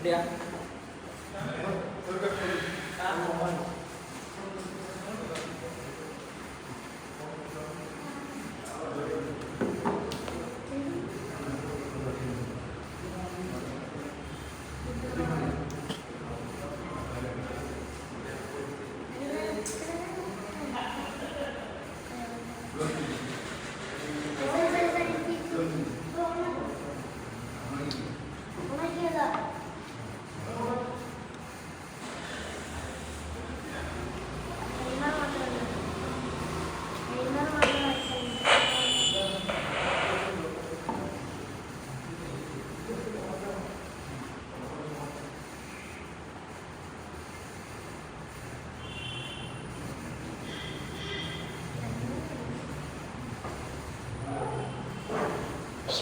بسم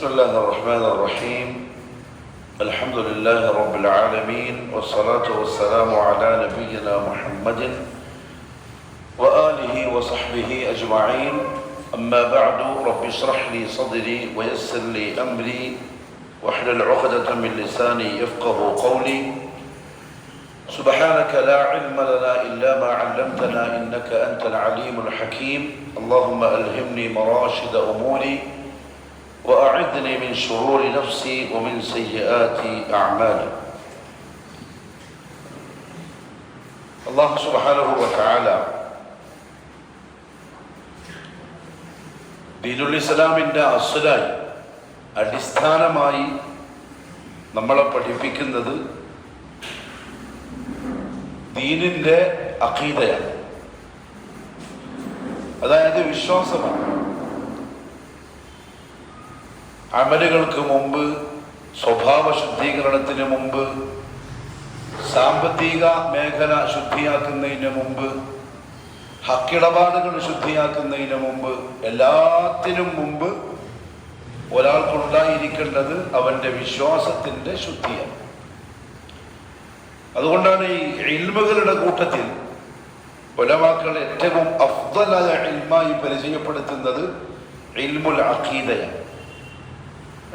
الله الرحمن الرحيم الحمد لله رب العالمين والصلاة والسلام على نبينا محمد وآله وصحبه أجمعين أما بعد رب اشرح لي صدري ويسر لي أمري واحلل عقدة من لساني يفقه قولي سبحانك لا علم لنا إلا ما علمتنا إنك أنت العليم الحكيم اللهم ألهمني مراشد أموري وأعذني من شرور نفسي ومن سيئات أعمالي. الله سبحانه وتعالى ദീനുൽ ഇസ്ലാമിൻ്റെ അസ്ലായി അടിസ്ഥാനമായി നമ്മളെ പഠിപ്പിക്കുന്നത് ദീനിൻ്റെ അഖീദയാണ്, അതായത് വിശ്വാസമാണ്. അമലുകൾക്ക് മുമ്പ്, സ്വഭാവ ശുദ്ധീകരണത്തിന് മുമ്പ്, സാമ്പത്തിക മേഖല ശുദ്ധിയാക്കുന്നതിന് മുമ്പ്, ഹക്കിടപാടുകൾ ശുദ്ധിയാക്കുന്നതിന് മുമ്പ്, എല്ലാത്തിനും മുമ്പ് ഒരാൾക്കുണ്ടായിരിക്കേണ്ടത് അവൻ്റെ വിശ്വാസത്തിൻ്റെ ശുദ്ധിയാണ്. അതുകൊണ്ടാണ് ഈ ഇൽമുകളുടെ കൂട്ടത്തിൽ ഉലമാക്കൾ ഏറ്റവും അഫ്ദലായ ഇൽമായി പരിചയപ്പെടുത്തുന്നത് ഇൽമുൽ അഖീദയാണ്.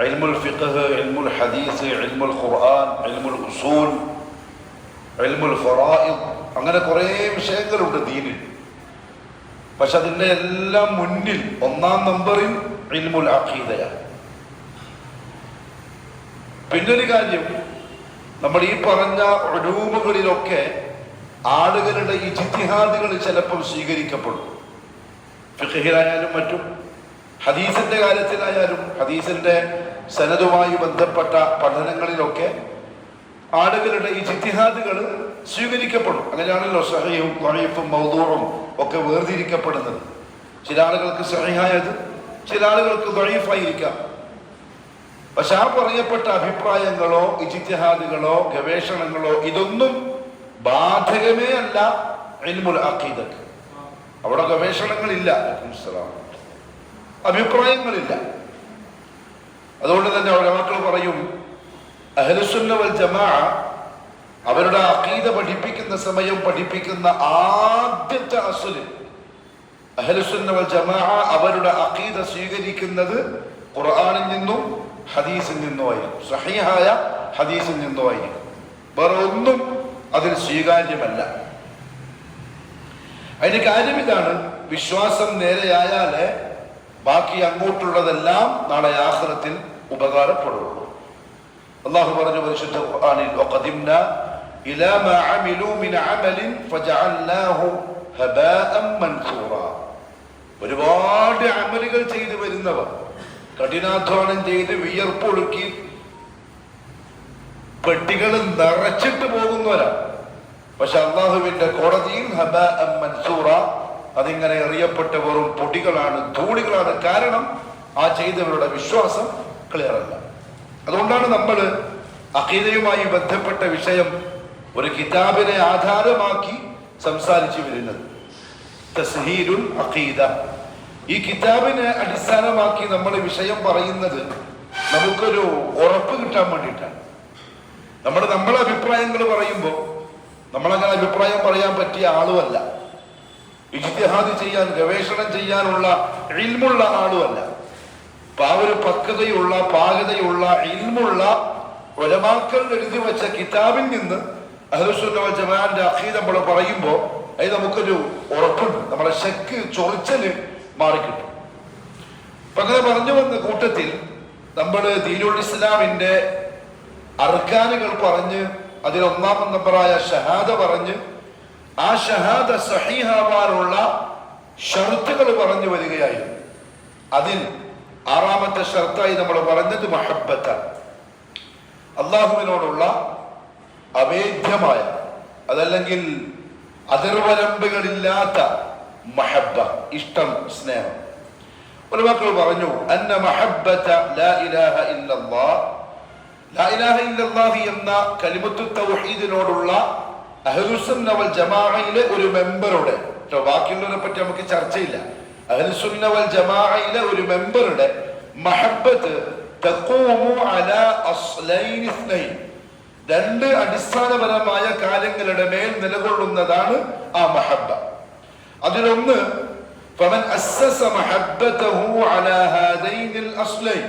ഇൽമുൽ ഫിഖ്ഹ്, ഇൽമുൽ ഹദീസ്, ഇൽമുൽ ഖുർആൻ, ഇൽമുൽ ഉസൂൽ, ഇൽമുൽ ഫറായിദ്, അങ്ങനെ കുറേ വിഷയങ്ങളുണ്ട് ദീനിൽ. പക്ഷെ അതിൻ്റെ എല്ലാം മുന്നിൽ ഒന്നാം നമ്പറിൽ ഇൽമുൽ അഖീദയാണ്. പിന്നൊരു കാര്യം, നമ്മൾ ഈ പറഞ്ഞ ഉലൂമുകളിലൊക്കെ ആളുകളുടെ ഇജ്തിഹാദുകൾ ചിലപ്പോൾ സ്വീകരിക്കപ്പെടും. ഫിഖ്ഹിലായാലും മറ്റും, ഹദീസിന്റെ കാര്യത്തിലായാലും, ഹദീസിന്റെ സനദുമായി ബന്ധപ്പെട്ട പഠനങ്ങളിലൊക്കെ ആളുകളുടെ ഈ ഇജ്തിഹാദുകൾ സ്വീകരിക്കപ്പെടും. അങ്ങനെയാണല്ലോ സഹീഹും ദഈഫും മൗദൂഉം ഒക്കെ വേർതിരിക്കപ്പെടുന്നത്. ചില ആളുകൾക്ക് സഹീഹായത്, ചില ആളുകൾക്ക് ദഈഫായിരിക്കാം. പക്ഷെ ആ പറയപ്പെട്ട അഭിപ്രായങ്ങളോ ഇജ്തിഹാദുകളോ ഗവേഷണങ്ങളോ ഇതൊന്നും ബാധകമേ അല്ല ഇൽമുൽ അഖീദക്ക്. അവിടെ ഗവേഷണങ്ങളില്ല, അഭിപ്രായങ്ങളില്ല. അതുകൊണ്ട് തന്നെ ഉലമാക്കൾ പറയും, അഹ്ലുസുന്ന വൽ ജമാഅ അവരുടെ അഖീദ പഠിപ്പിക്കുന്ന സമയം പഠിപ്പിക്കുന്ന ആദ്യത്തെ അസ്ല്, അഹ്ലുസുന്ന വൽ ജമാഅ അവരുടെ അഖീദ സ്വീകരിക്കുന്നത് ഖുർആനിൽ നിന്നും ഹദീസിൽ നിന്നുമായിരിക്കും, സഹീഹായ ഹദീസിൽ നിന്നുമായിരിക്കും. വേറെ ഒന്നും അതിൽ സ്വീകാര്യമല്ല. അതിന് കാര്യം ഇതാണ്, വിശ്വാസം നേരെയായാലേ ബാക്കി അങ്ങോട്ടുള്ളതെല്ലാം നാളെ ആഖിറത്തിൽ ഉപകാരപ്പെടുള്ളൂ. അല്ലാഹു പറഞ്ഞു പരിശുദ്ധ ഖുർആനിൽ, വഖദിംനാ ഇലാ മാ അമിലൂ മിൻ അമലിൻ ഫജഅൽനാഹു ഹബാഅൻ മൻസൂറാ. ഒരുപാട് അമലുകൾ ചെയ്തു വരുന്നവർ, കഠിനാധ്വാനം ചെയ്ത് വിയർപ്പൊഴുക്കി പെട്ടികൾ നിറച്ചിട്ട് പോകുന്നവരാണ്. പക്ഷെ അള്ളാഹുവിന്റെ കോടതിയിൽ ഹബാഅൻ മൻസൂറ, അതിങ്ങനെ എറിയപ്പെട്ട വെറും പൊടികളാണ്, ധൂളികളാണ്. കാരണം ആ ചെയ്തവരുടെ വിശ്വാസം ക്ലിയർ അല്ല. അതുകൊണ്ടാണ് നമ്മൾ അഖീദയുമായി ബന്ധപ്പെട്ട വിഷയം ഒരു കിതാബിനെ ആധാരമാക്കി സംസാരിച്ചു വരുന്നത്. തസ്ഹീലുൽ അഖീദ, ഈ കിതാബിനെ അടിസ്ഥാനമാക്കി നമ്മൾ വിഷയം പറയുന്നത് നമുക്കൊരു ഉറപ്പ് കിട്ടാൻ വേണ്ടിയിട്ടാണ്. നമ്മളെ അഭിപ്രായങ്ങൾ പറയുമ്പോൾ നമ്മളങ്ങനെ അഭിപ്രായം പറയാൻ പറ്റിയ ആളുമല്ല, ഇജ്തിഹാദ് ചെയ്യാൻ, ഗവേഷണം ചെയ്യാനുള്ള ഇൽമുള്ള ആളുമല്ല. അപ്പൊ ആ ഒരു പക്വതയുള്ള, പാകതയുള്ള, ഇൽമുള്ള ഉലമാക്കൾ എഴുതി വെച്ച കിതാബിൽ നിന്ന് അഹ്ലുസുന്ന വൽ ജമാഅത്തിന്റെ അഖീദ നമ്മൾ പറയുമ്പോൾ അത് നമുക്കൊരു ഉറപ്പുണ്ട്, നമ്മളെ ശക്ക് ചൊറിച്ചല് മാറിക്കിട്ടും. അപ്പൊ അങ്ങനെ പറഞ്ഞു വന്ന കൂട്ടത്തിൽ നമ്മൾ ദീനുൽ ഇസ്ലാമിന്റെ അർക്കാനുകൾ പറഞ്ഞ് അതിൽ ഒന്നാമത്തെ നമ്പറായ ഷഹാദ പറഞ്ഞ് ആ ഷഹാദ സഹീഹാവാനുള്ള ഷർത്തുകൾ പറഞ്ഞു വരികയായിരുന്നു. അതിൽ ആറാമത്തെ ഷർത്തായി നമ്മൾ പറഞ്ഞത് മഹബ്ബത്താണ്. അള്ളാഹുവിനോടുള്ള അവേദ്യമായ, അതല്ലെങ്കിൽ അതിർവരമ്പുകളില്ലാത്ത മഹബ്ബ, ഇഷ്ടം, സ്നേഹം. ഉലമാക്കൾ പറഞ്ഞു അന്ന മഹബ്ബത ലാ ഇലാഹ ഇല്ലല്ലാഹ്, ലാ ഇലാഹ ഇല്ലല്ലാഹ് എന്ന കലിമത്തു തൗഹീദിനോടുള്ള അഹ്ലുസുന്ന വൽ ജമാഅയിലെ ഒരു മെമ്പറുടെ, ബാക്കിയുള്ളവരെ പറ്റി നമുക്ക് ചർച്ചയില്ല, അഹ്ലുസുന്ന വൽ ജമാഅയിലെ ഒരു മെമ്പറുടെ മഹബ്ബത്ത് തഖൂമു അലാ അസ്ലൈൻ ഇസ്നൈൻ, രണ്ട് അടിസ്ഥാനപരമായ കാര്യങ്ങളുടെ മേൽ നിലകൊള്ളുന്നതാണ് ആ മഹബ്ബ. അതിലൊന്ന് ഫമൻ അസ്സസ മഹബ്ബതഹു അലാ ഹാദൈനിൽ അസ്ലൈൻ,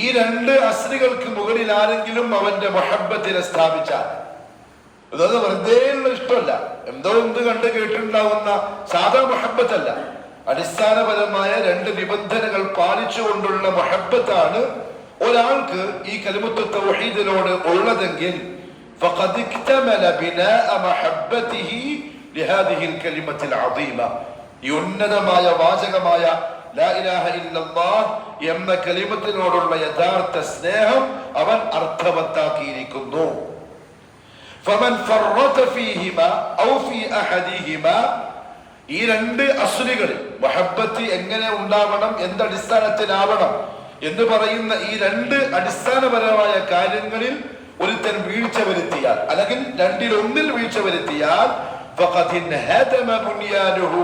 ഈ രണ്ട് അസ്ലുകൾക്ക് മുകളിൽ ആരെങ്കിലും അവന്റെ മഹബ്ബത്തിനെ സ്ഥാപിച്ചാൽ, അതായത് വെറുതെയുള്ള ഇഷ്ടമല്ല, എന്തോ എന്ത് കണ്ട് കേട്ടിട്ടുണ്ടാവുന്ന സാധാ മഹബ്ബത്തല്ല, അടിസ്ഥാനപരമായ രണ്ട് നിബന്ധനകൾ പാലിച്ചുകൊണ്ടുള്ള മഹബ്ബത്താണ് ഒരാൾക്ക് ഈ കലിമത്തു തൗഹീദിനോട് ഉള്ളതെങ്കിൽ ഫഖദ് ഇക്തമല ബിനാഅ മഹബ്ബതിഹി ലിഹാദിഹിൽ കലിമത്തിൽ അദീമ, ഈ ഉന്നതമായ വാചകമായ ലാ ഇലാഹ ഇല്ലല്ലാഹ് എന്ന കലിമത്തിനോടുള്ള യഥാർത്ഥ സ്നേഹം അവൻ അർത്ഥവത്താക്കിയിരിക്കുന്നു. ഫമൻ ഫറത ഫീഹിമാ ഔ ഫീ അഹദിഹിമാ, ഈ രണ്ട് അസ്ലുകളിൽ മഹബ്ബത്ത് എങ്ങനെ ഉണ്ടാവണം, എന്തടിസ്ഥാനത്തിലാവണം എന്ന് പറയുന്ന ഈ രണ്ട് അടിസ്ഥാനപരമായ കാര്യങ്ങളിൽ ഒരുത്തൻ വീഴ്ച വരുത്തിയാൽ, അല്ലെങ്കിൽ രണ്ടിലൊന്നിൽ വീഴ്ച വരുത്തിയാൽ ഫഖദ് ഇൻഹദമ ബുനിയാനുഹു,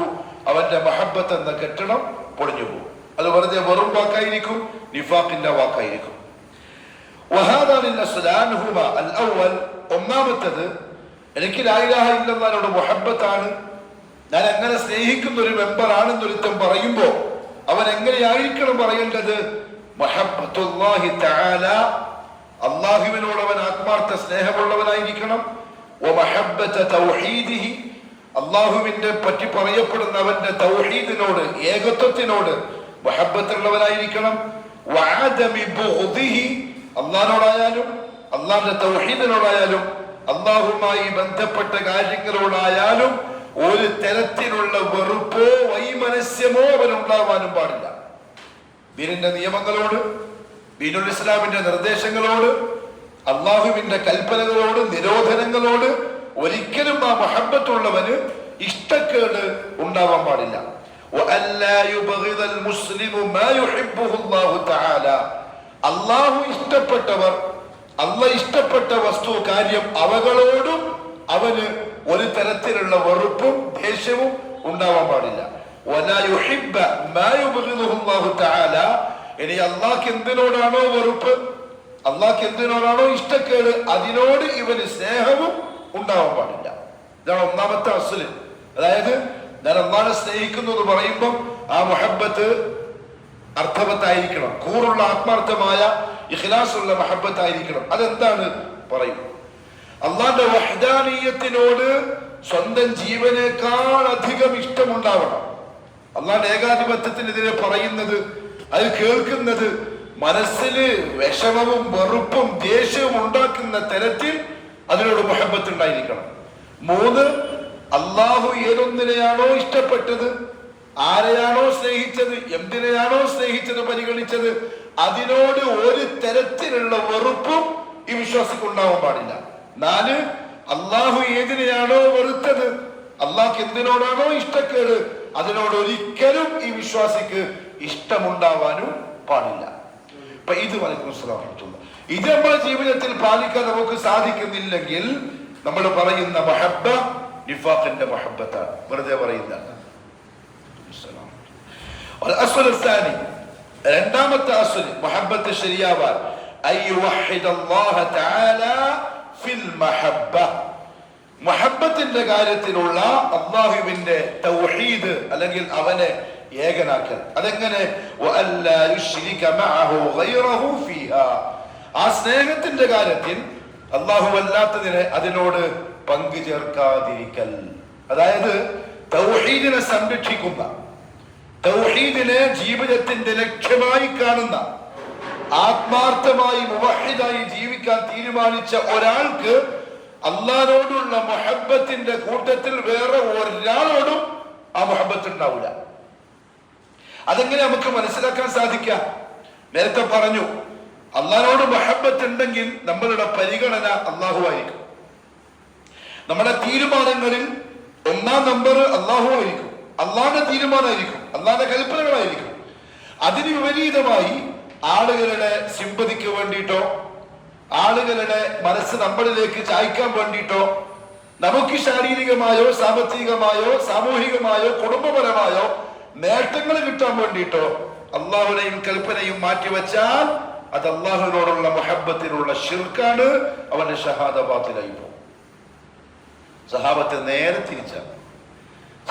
അവന്റെ മഹബ്ബത്ത് എന്ന കെട്ടിടം പൊളിഞ്ഞു പോകും. അത് വെറുതെ വെറും വാക്കായിരിക്കും, നിഫാഖിന്റെ വാക്കായിരിക്കും. ഒന്നാമത്തത്, എനിക്ക് ലാ ഇലാഹ ഇല്ലല്ലാഹുവിനോട് മുഹബ്ബത്താണ്, ഞാൻ എങ്ങനെ സ്നേഹിക്കുന്ന ഒരു മെമ്പറാണെന്ന് ഒരുത്തൻ പറയുമ്പോ അവൻ എങ്ങനെയായിരിക്കണം പറയേണ്ടത്? മുഹബ്ബത്തുല്ലാഹി തആല, അല്ലാഹുവിനോട് അവൻ ആത്മാർത്ഥ സ്നേഹമുള്ളവനായിരിക്കണം. വമഹബ്ബത തൗഹീദിഹി, അല്ലാഹുവിന്റെ പറ്റി പറയപ്പെടുന്ന അവന്റെ തൗഹീദിനോട്, ഏകത്വത്തിനോട് മുഹബ്ബത്തുള്ളവനായിരിക്കണം. വഅദമി ബുഗ്ദിഹി, അല്ലാഹുവിനോടായാലും അല്ലാഹുവിന്റെ തൗഹീദിനോടായാലും അല്ലാഹുവുമായി ബന്ധപ്പെട്ട കാര്യങ്ങളോടായാലും ഒരു തരത്തിലുള്ള വെറുപ്പോ വൈമനസ്യമോ അവനുണ്ടാവാനും പാടില്ല. ദീനിന്റെ നിയമങ്ങളോട്, ദീനുൽ ഇസ്ലാമിന്റെ നിർദ്ദേശങ്ങളോട്, അള്ളാഹുവിന്റെ കൽപ്പനകളോട്, നിരോധനങ്ങളോട് ഒരിക്കലും ആ മഹബ്ബത്തുള്ളവന് ഇഷ്ടക്കേട് ഉണ്ടാവാൻ പാടില്ല. അള്ളാഹു ഇഷ്ടപ്പെട്ടവർ, അള്ളാഹ് ഇഷ്ടപ്പെട്ട വസ്തു, കാര്യം, അവകളോടും അവന് ഒരു തരത്തിലുള്ള വെറുപ്പും ദേഷ്യവും ഉണ്ടാവാൻ പാടില്ല. ഇനി അള്ളാഹ്ക്ക് എന്തിനോടാണോ വെറുപ്പ്, അള്ളാഹ്ക്ക് എന്തിനോടാണോ ഇഷ്ടക്കേട്, അതിനോട് ഇവന് സ്നേഹവും ഉണ്ടാവാൻ പാടില്ല. ഇതാണ് ഒന്നാമത്തെ അസ്ല്. അതായത് ഞാൻ അള്ളാഹനെ സ്നേഹിക്കുന്നു എന്ന് പറയുമ്പോൾ ആ മുഹബ്ബത്ത് അർത്ഥവത്തായിരിക്കണം, കൂറുള്ള ആത്മാർത്ഥമായ ഇഖ്ലാസുള്ള മഹബ്ബത്തായിരിക്കണം. അതെന്താണ് പറയും? അള്ളാന്റെ വഹ്ദാനിയത്തിനോട് സ്വന്തം ജീവനേക്കാൾ അധികം ഇഷ്ടമുണ്ടാവണം. അള്ളാന്റെ ഏകാധിപത്യത്തിനെതിരെ പറയുന്നത്, അത് കേൾക്കുന്നത് മനസ്സിൽ വിഷമവും വെറുപ്പും ദേഷ്യവും ഉണ്ടാക്കുന്ന തരത്തിൽ അതിനോട് മുഹബ്ബത്ത് ഉണ്ടായിരിക്കണം. 3, അള്ളാഹു ഏതൊന്നിനെയാണോ ഇഷ്ടപ്പെട്ടത്, ആരെയാണോ സ്നേഹിച്ചത്, എന്തിനെയാണോ സ്നേഹിച്ചത്, പരിഗണിച്ചത്, അതിനോട് ഒരു തരത്തിലുള്ള വെറുപ്പും ഈ വിശ്വാസിക്ക് ഉണ്ടാവാൻ പാടില്ല. 4, അള്ളാഹു ഏതിനെയാണോ വെറുത്തത്, അള്ളാഹ്ക്ക് എന്തിനോടാണോ ഇഷ്ടക്കേട്, അതിനോട് ഒരിക്കലും ഈ വിശ്വാസിക്ക് ഇഷ്ടമുണ്ടാവാനും പാടില്ല. അപ്പൊ ഇത് ഇത് നമ്മുടെ ജീവിതത്തിൽ പാലിക്കാൻ നമുക്ക് സാധിക്കുന്നില്ലെങ്കിൽ നമ്മൾ പറയുന്ന മഹബ്ബ നിഫാഖിന്റെ മഹബ്ബത്താണ്, വെറുതെ പറയുന്ന. രണ്ടാമത്തെ അസ്ൽ മഹബ്ബത്ത് ശരിയാവാൻ മഹബ്ബത്തിന്റെ കാര്യത്തിലുള്ള അല്ലാഹുവിന്റെ തൗഹീദ്, അല്ലെങ്കിൽ അവനെ ഏകനാക്കൽ. അതെങ്ങനെ? ആ സ്നേഹത്തിന്റെ കാര്യത്തിൽ അള്ളാഹു അല്ലാത്തതിനെ അതിനോട് പങ്കു ചേർക്കാതിരിക്കൽ. അതായത് തൗഹീദിനെ സംരക്ഷിക്കുന്ന, തൗഹീദിനെ ജീവിതത്തിന്റെ ലക്ഷ്യമായി കാണുന്ന, ആത്മാർത്ഥമായി മുവഹിദായി ജീവിക്കാൻ തീരുമാനിച്ച ഒരാൾക്ക് അള്ളാഹുവോടുള്ള മുഹബ്ബത്തിന്റെ കൂട്ടത്തിൽ വേറെ ഒരാളോടും ആ മുഹബ്ബത്ത് ഉണ്ടാവില്ല. അതെങ്ങനെ നമുക്ക് മനസ്സിലാക്കാൻ സാധിക്കാം? നേരത്തെ പറഞ്ഞു, അള്ളാഹുവോട് മുഹബ്ബത്ത് ഉണ്ടെങ്കിൽ നമ്മളുടെ പരിഗണന അള്ളാഹു ആയിരിക്കും. നമ്മുടെ തീരുമാനങ്ങളിൽ ഒന്നാം നമ്പർ അള്ളാഹു ആയിരിക്കും, അള്ളാഹിന്റെ തീരുമാനമായിരിക്കും, അള്ളാഹിന്റെ കൽപ്പനകളായിരിക്കും. അതിന് വിപരീതമായി ആളുകളുടെ സിമ്പതിക്ക് വേണ്ടിയിട്ടോ ആളുകളുടെ മനസ്സ് നമ്മളിലേക്ക് ചായ്ക്കാൻ വേണ്ടിയിട്ടോ നമുക്ക് ശാരീരികമായോ സാമ്പത്തികമായോ സാമൂഹികമായോ കുടുംബപരമായോ നേട്ടങ്ങൾ കിട്ടാൻ വേണ്ടിയിട്ടോ അള്ളാഹുവിനെയും കൽപ്പനയും മാറ്റിവെച്ചാൽ അത് അള്ളാഹുവിനോടുള്ള മുഹബ്ബത്തിനുള്ള ശിർക്കാണ്. അവന്റെ ഷഹാദ ബാത്തിലായി പോകും. സഹാബത്തെ നേരെ തിരിച്ചാണ്.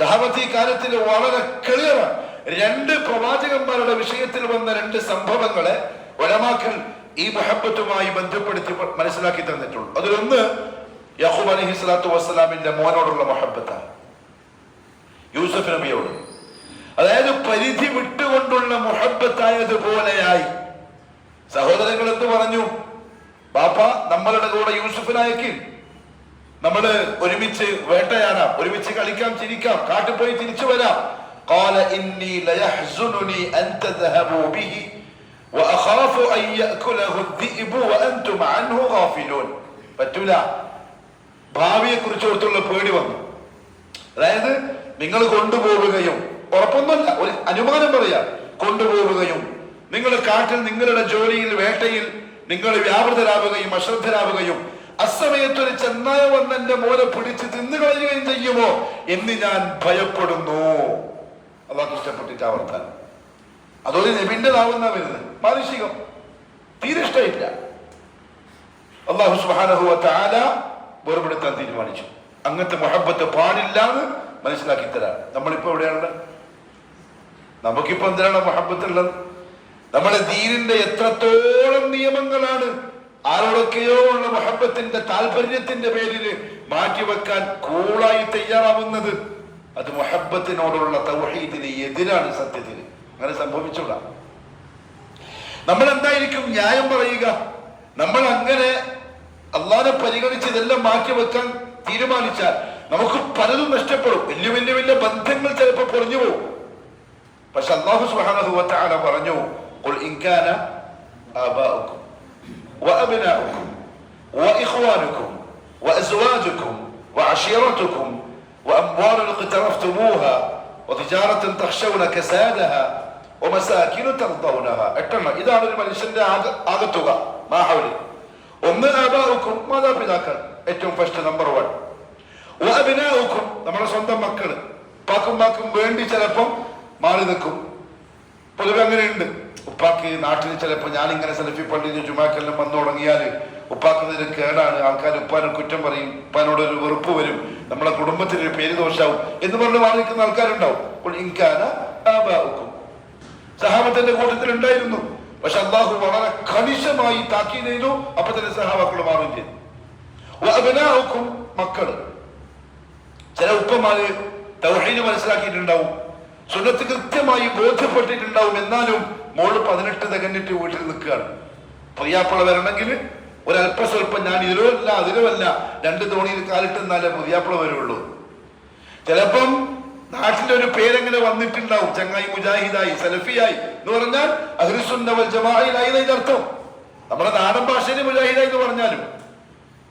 സഹാബത്ത് ഈ കാര്യത്തിൽ വളരെ ക്ലിയറാണ്. രണ്ട് പ്രവാചകന്മാരുടെ വിഷയത്തിൽ വന്ന രണ്ട് സംഭവങ്ങളെ ഉലമാക്കൾ ഈ മുഹബ്ബത്തുമായി ബന്ധപ്പെടുത്തി മനസ്സിലാക്കി തന്നിട്ടുള്ളൂ. അതിലൊന്ന് യാഖൂബ് അലൈഹി സ്വലാത്തു വസ്സലാമിന്റെ മോനോടുള്ള മുഹബ്ബത്താണ്, യൂസുഫ് നബിയോട്. അതായത് പരിധി വിട്ടുകൊണ്ടുള്ള മുഹബ്ബത്തായതുപോലെയായി. സഹോദരങ്ങൾ എന്ത് പറഞ്ഞു? ബാപ്പ നമ്മളുടെ കൂടെ യൂസുഫിനായക്ക്, നമ്മള് ഒരുമിച്ച് വേട്ടയാടാം, ഒരുമിച്ച് കളിക്കാം, ചിരിക്കാം, കാട്ടിൽ പോയി തിരിച്ചു വരാം. قال إني ليحزنني أن تذهبوا به وأخاف أن يأكله الذئب وأنتم عنه غافلون. പറ്റൂല. ഭാവിയെ കുറിച്ച് ഓർത്തുള്ള പേടി വന്നു. അതായത് നിങ്ങൾ കൊണ്ടുപോവുകയും, ഉറപ്പൊന്നുമല്ല, ഒരു അനുമാനം പറയാം, കൊണ്ടുപോവുകയും നിങ്ങൾ കാട്ടിൽ നിങ്ങളുടെ ജോലിയിൽ വേട്ടയിൽ നിങ്ങൾ വ്യാപൃതരാവുകയും അശ്രദ്ധരാവുകയും അസമയത്തൊരു ചെന്നായ വന്ന് എന്റെ മോനെ പിടിച്ച് തിന്നുകളയുകയും ചെയ്യുമോ എന്ന് ഞാൻ ഭയപ്പെടുന്നു. അള്ളാഹ് ഇഷ്ടപ്പെട്ടിട്ട് ആവർത്താൻ. അതൊരു നബിൻ്റെതാവുന്ന വരുന്നത് മാനുഷികം തീരെ ഇഷ്ടമില്ല. അള്ളാഹു സുബ്ഹാനഹു വ തആല വേർപെടുത്താൻ തീരുമാനിച്ചു. അങ്ങനത്തെ മുഹബ്ബത്ത് പാടില്ലാന്ന് മനസ്സിലാക്കി തരാം. നമ്മളിപ്പോ എവിടെയാണ്? നമുക്കിപ്പോ എന്തിനാണ് മുഹബ്ബത്ത് ഉള്ളത്? നമ്മുടെ ദീനിന്റെ എത്രത്തോളം നിയമങ്ങളാണ് ആരോടൊക്കെയോ ഉള്ള മുഹബ്ബത്തിന്റെ താല്പര്യത്തിന്റെ പേരിൽ മാറ്റിവെക്കാൻ കൂളായി തയ്യാറാവുന്നത്. അത് മുഹബ്ബത്തിനോടുള്ള തൗഹീദിന് എതിരാണ്. സത്യത്തിൽ അങ്ങനെ സംഭവിച്ചുള്ള നമ്മൾ എന്തായിരിക്കും ന്യായം പറയുക? നമ്മൾ അങ്ങനെ അള്ളാഹനെ പരിഗണിച്ച് ഇതെല്ലാം മാറ്റിവെക്കാൻ തീരുമാനിച്ചാൽ നമുക്ക് പലതും നഷ്ടപ്പെടും. വലിയ വലിയ വലിയ ബന്ധങ്ങൾ ചിലപ്പോൾ പൊളിഞ്ഞു പോകും. പക്ഷെ അല്ലാഹു സുബ്ഹാനഹു വ തആല പറഞ്ഞു, ഖുൽ ഇൻ കാന ആബാഉകും വഅബ്നാഉകും വഇഖ്വാനുകും വഅസ്വാജുകും വഅശീറതുകും وأموال اقترفتموها وتجارة تخشون كسادها ومساكن ترضونها. ഇതാണ് ഒരു മനുഷ്യന്റെ ആകത്തുക. ഒന്ന് ആബാഉക്കും, മാതാപിതാക്കൾ, ഏറ്റവും ഫസ്റ്റ് നമ്പർ 1. വഅബ്നാഉക്കും, നമ്മുടെ സ്വന്തം മക്കള്. ഉപ്പാക്കും വേണ്ടി ചിലപ്പം മാറി നിൽക്കും. പൊതുവെ അങ്ങനെയുണ്ട്. ഉപ്പാക്ക് നാട്ടിൽ ചിലപ്പോൾ ഞാനിങ്ങനെ സെൽഫി പള്ളിയിൽ ജുമാക്കെല്ലാം വന്നു തുടങ്ങിയാല് ഉപ്പാക്കുന്നതിന് കേടാണ്, ആൾക്കാർ ഉപ്പാനെ കുറ്റം പറയും, ഉപ്പാനോടൊരു വെറുപ്പ് വരും, നമ്മളെ കുടുംബത്തിനൊരു പേര് ദോഷാവും എന്ന് പറഞ്ഞ് മാറി നിൽക്കുന്ന ആൾക്കാരുണ്ടാവും. സഹാബത്തിന്റെ കൂട്ടത്തിൽ ഉണ്ടായിരുന്നു. പക്ഷെ അള്ളാഹു വളരെ കണിശമായി താക്കീത് ചെയ്തു. അപ്പൊ തന്നെ സഹാബാക്കൾ മാറുകയും ചെയ്തു. അബ്നാഉക്കും, മക്കള്. ചില ഉപ്പമാര് തൗഹീദ് മനസ്സിലാക്കിയിട്ടുണ്ടാവും, സുന്നത്ത് കൃത്യമായി ബോധ്യപ്പെട്ടിട്ടുണ്ടാവും. എന്നാലും മോള് 18 തികഞ്ഞിട്ട് വീട്ടിൽ നിൽക്കുകയാണ്. പ്രിയാപ്പിള വരണമെങ്കിൽ ഒരല്പസ്വല്പം ഞാൻ ഇതിലുമല്ല അതിലുമല്ല 2 തോണിയിൽ കാലിട്ടെന്നാലേ പ്രിയാപ്പിള വരുള്ളൂ. ചിലപ്പം നാട്ടിലൊരു പേരെങ്ങനെ വന്നിട്ടുണ്ടാവും, ചങ്ങായി മുജാഹിദായി, സലഫിയായി എന്ന് പറഞ്ഞാൽ അഹ്ലുസുന്ന വൽ ജമാഅയിലായി അർത്ഥം. നമ്മുടെ നാടൻ ഭാഷയിൽ മുജാഹിദായി എന്ന് പറഞ്ഞാലും.